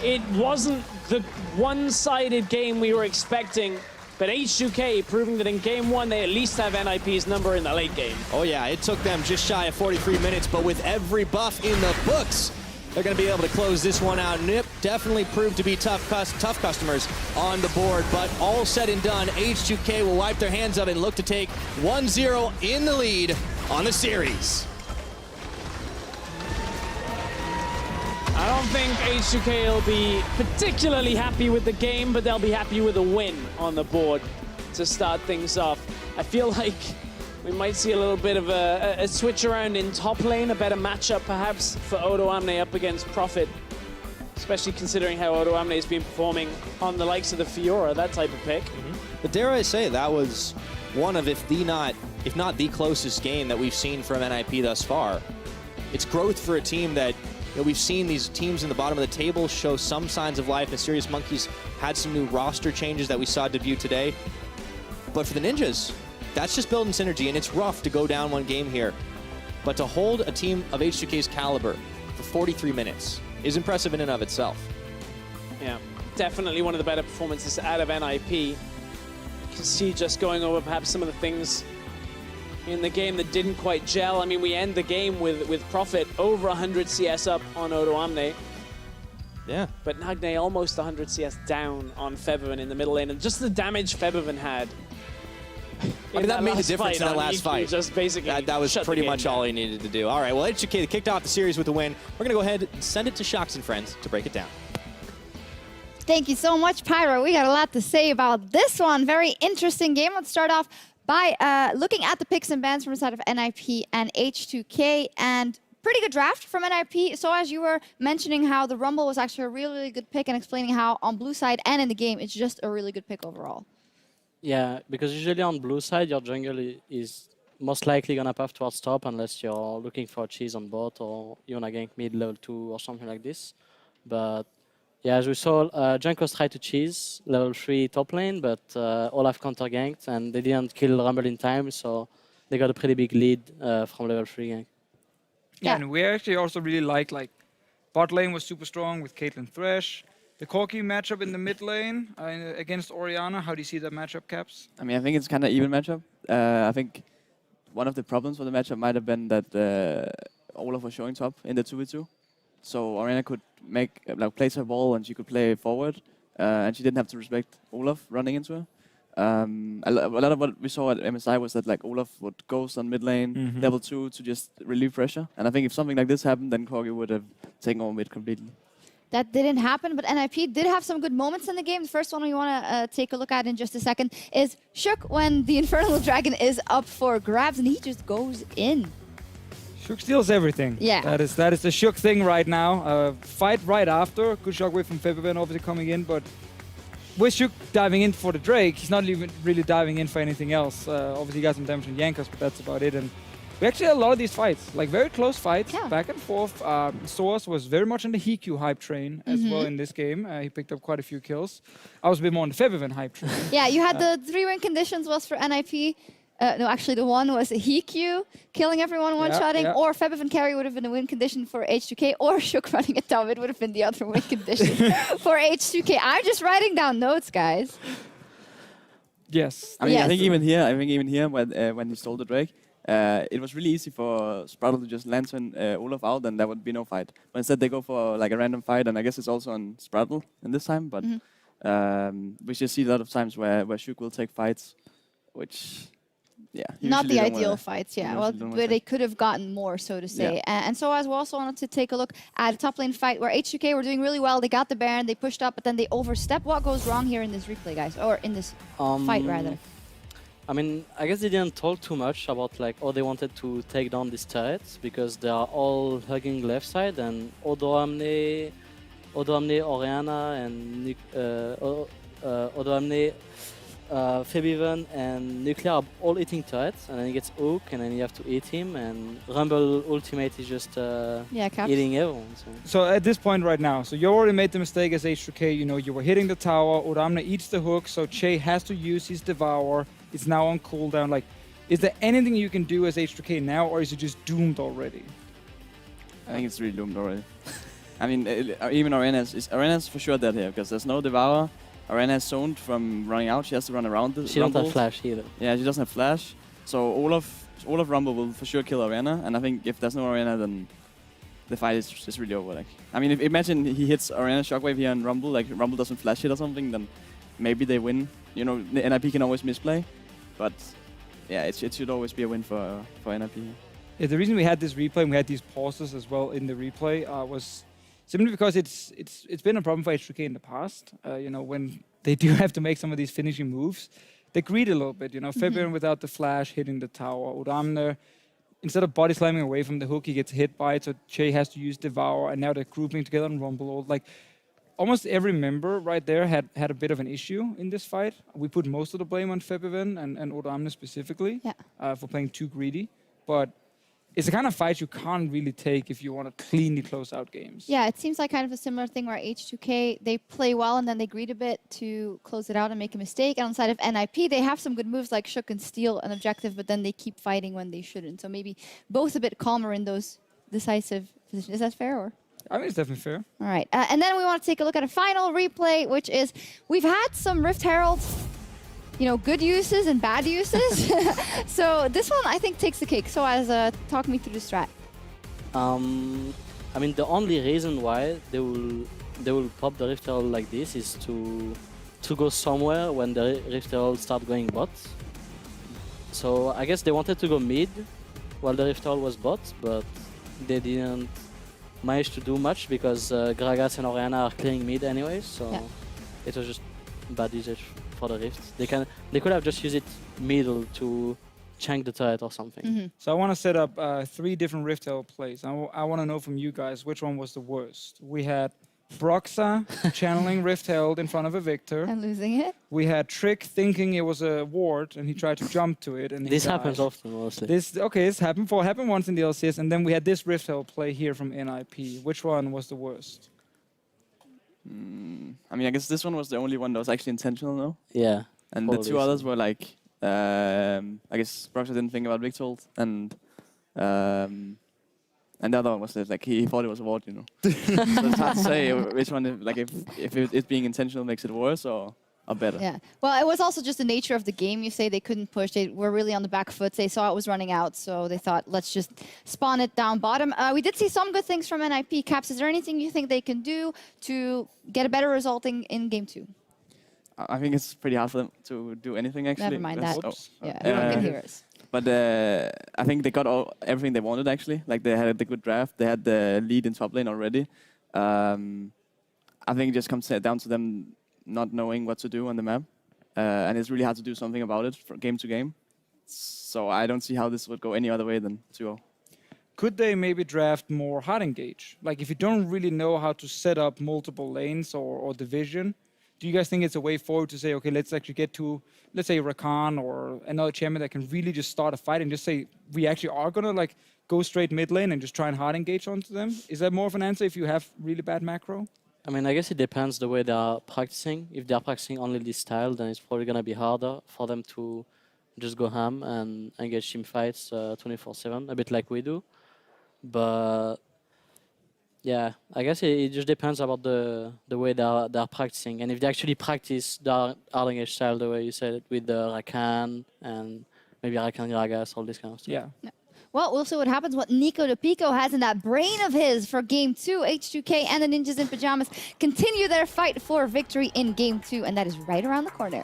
It wasn't the one-sided game we were expecting, but H2K proving that in game 1 they at least have NIP's number in the late game. Oh yeah, it took them just shy of 43 minutes, but with every buff in the books, they're going to be able to close this one out. Nip definitely proved to be tough customers on the board, but all said and done, H2K will wipe their hands of it and look to take 1-0 in the lead on the series. I don't think H2K will be particularly happy with the game, but they'll be happy with a win on the board to start things off. I feel like We might see a little bit of a switch around in top lane, a better matchup perhaps for Odo Amne up against Prophet, especially considering how Odo Amne has been performing on the likes of the Fiora, that type of pick. But dare I say, that was one of, if not the closest game that we've seen from NIP thus far. It's growth for a team that, we've seen these teams in the bottom of the table show some signs of life. The Serious Monkeys had some new roster changes that we saw debut today. But for the Ninjas, that's just building synergy, and it's rough to go down one game here. But to hold a team of H2K's caliber for 43 minutes is impressive in and of itself. Yeah, definitely one of the better performances out of NIP. You can see just going over perhaps some of the things in the game that didn't quite gel. I mean, we end the game with Prophet over 100 CS up on Odo Amne. Yeah. But Nagne almost 100 CS down on Febiven in the middle lane. And just the damage Febiven had. I mean, that made a difference in that last fight. Just basically that was pretty much all he needed to do. All right, well, H2K kicked off the series with a win. We're going to go ahead and send it to Shocks and Friends to break it down. Thank you so much, Pyro. We got a lot to say about this one. Very interesting game. Let's start off by looking at the picks and bans from the side of NIP and H2K. And pretty good draft from NIP. So as you were mentioning how the Rumble was actually a really, really good pick and explaining how on blue side and in the game, it's just a really good pick overall. Yeah, because usually on blue side, your jungle is most likely going to path towards top unless you're looking for a cheese on bot or you want to gank mid level 2 or something like this. But yeah, as we saw, Junkos tried to cheese level 3 top lane, but Olaf counter ganked and they didn't kill Rumble in time, so they got a pretty big lead from level 3 gank. Yeah, and we actually also really like bot lane was super strong with Caitlyn Thresh. The Corki matchup in the mid lane against Orianna, how do you see that matchup, Caps? I mean, I think it's kind of even matchup. I think one of the problems for the matchup might have been that Olaf was showing top in the 2v2. So Orianna could place her ball and she could play forward, and she didn't have to respect Olaf running into her. A lot of what we saw at MSI was that Olaf would ghost on mid lane, level 2 to just relieve pressure. And I think if something like this happened, then Corgi would have taken over mid completely. That didn't happen, but NIP did have some good moments in the game. The first one we want to take a look at in just a second is Shook when the Infernal Dragon is up for grabs, and he just goes in. Shook steals everything. Yeah. That is the Shook thing right now. Fight right after. Good shockwave from Febiven obviously coming in, but with Shook diving in for the Drake, he's not even really diving in for anything else. Obviously he got some damage from Yankos, but that's about it. And we actually had a lot of these fights, very close fights, back and forth. Source was very much on the Hiku hype train as well in this game. He picked up quite a few kills. I was a bit more on the Febiven hype train. Yeah, you had the 3-win conditions was for NIP. No, actually the one was Hiku killing everyone one-shotting, or Febiven carry would have been a win condition for H2K, or Shook running a top, it would have been the other win condition for H2K. I'm just writing down notes, guys. Yes. I mean, I think even here, when he stole the Drake, it was really easy for Spraddle to just lantern Olaf out, and there would be no fight. But instead, they go for a random fight, and I guess it's also on Spraddle in this time. But we just see a lot of times where Shook will take fights, which, not the ideal fights, well, where they could have gotten more, so to say. And so as we also wanted to take a look at a top lane fight where H2K were doing really well. They got the Baron, they pushed up, but then they overstepped. What goes wrong here in this replay, guys? Or in this fight, rather? I mean, I guess they didn't talk too much about oh, they wanted to take down these turrets because they are all hugging left side, and Odo Amne, Orianna, and Odo Amne, Febiven and Nuclear are all eating turrets, and then he gets Oak, and then you have to eat him, and Rumble ultimate is just eating everyone. So at this point right now, so you already made the mistake as H2K, you were hitting the tower, Oramna eats the hook, so Che has to use his Devour. It's now on cooldown. Is there anything you can do as H2K now, or is it just doomed already? I think it's really doomed already. I mean, even Arena's for sure dead here, because there's no Devour. Arena is zoned from running out. She has to run around the She Rumble. don't have flash either. Yeah, she doesn't have flash. So Olaf Rumble will for sure kill Arena. And I think if there's no Arena, then the fight is just really over. I mean, imagine he hits Arena Shockwave here on Rumble. Rumble doesn't flash it or something, then maybe they win. The NIP can always misplay. But yeah, it should always be a win for NIP. Yeah, the reason we had this replay and we had these pauses as well in the replay was simply because it's been a problem for H2K in the past. When they do have to make some of these finishing moves, they greed a little bit. You know, Fabian without the flash hitting the tower. Udamne, instead of body slamming away from the hook, he gets hit by it. So Che has to use Devour, and now they're grouping together on Rumble. Like, almost every member right there had a bit of an issue in this fight. We put most of the blame on Febiven and Odamne specifically for playing too greedy. But it's the kind of fight you can't really take if you want to cleanly close out games. Yeah, it seems like kind of a similar thing where H2K, they play well and then they greed a bit to close it out and make a mistake. And on the side of NIP, they have some good moves like Shook and steal an objective, but then they keep fighting when they shouldn't. So maybe both a bit calmer in those decisive positions. Is that fair? Or? I think it's definitely fair. All right. And then we want to take a look at a final replay, which is we've had some Rift Heralds, you know, good uses and bad uses. So this one, I think, takes the cake. So as talk me through the strat. I mean, the only reason why they will pop the Rift Herald like this is to go somewhere when the Rift Herald start going bot. So I guess they wanted to go mid while the Rift Herald was bot, but they didn't manage to do much because Gragas and Orianna are clearing mid anyway. So it was just bad usage for the Rift. They could have just used it middle to chank the turret or something. So I want to set up 3 different Rift Herald plays. I want to know from you guys which one was the worst. We had Broxa channeling Rift Herald in front of a Victor. And losing it. We had Trick thinking it was a ward and he tried to jump to it. And This happens often, mostly. This happened once in the LCS, and then we had this Rift Herald play here from NIP. Which one was the worst? I mean, I guess this one was the only one that was actually intentional, no? Yeah. And the 2 others were like, I guess Broxa didn't think about Victold, and the other one was that, like, he thought it was a ward, you know. So it's hard to say which one, like, if it being intentional makes it worse or better. Yeah. Well, it was also just the nature of the game. You say they couldn't push. They were really on the back foot. They saw it was running out, so they thought, let's just spawn it down bottom. We did see some good things from NIP. Caps, is there anything you think they can do to get a better result in Game 2? I think it's pretty hard for them to do anything, actually. Never mind that. Yeah, Yeah. everyone can hear us. But I think they got everything they wanted, actually. Like, they had the good draft. They had the lead in top lane already. I think it just comes down to them not knowing what to do on the map. And it's really hard to do something about it from game to game. So I don't see how this would go any other way than 2-0. Could they maybe draft more hard engage? Like, if you don't really know how to set up multiple lanes or division, do you guys think it's a way forward to say, okay, let's actually get to, let's say, Rakan or another champion that can really just start a fight and just say, we actually are going to, like, go straight mid lane and just try and hard engage onto them? Is that more of an answer if you have really bad macro? I mean, I guess it depends the way they are practicing. If they are practicing only this style, then it's probably going to be harder for them to just go ham and engage team fights 24/7, a bit like we do. But yeah, I guess it just depends about the way they are practicing. And if they actually practice the hard engage style the way you said it, with the Rakan and maybe Rakan Gragas, all this kind of stuff. Yeah. Well, we'll see what happens, what Nico de Pico has in that brain of his for Game 2. H2K and the Ninjas in Pyjamas continue their fight for victory in Game 2, and that is right around the corner.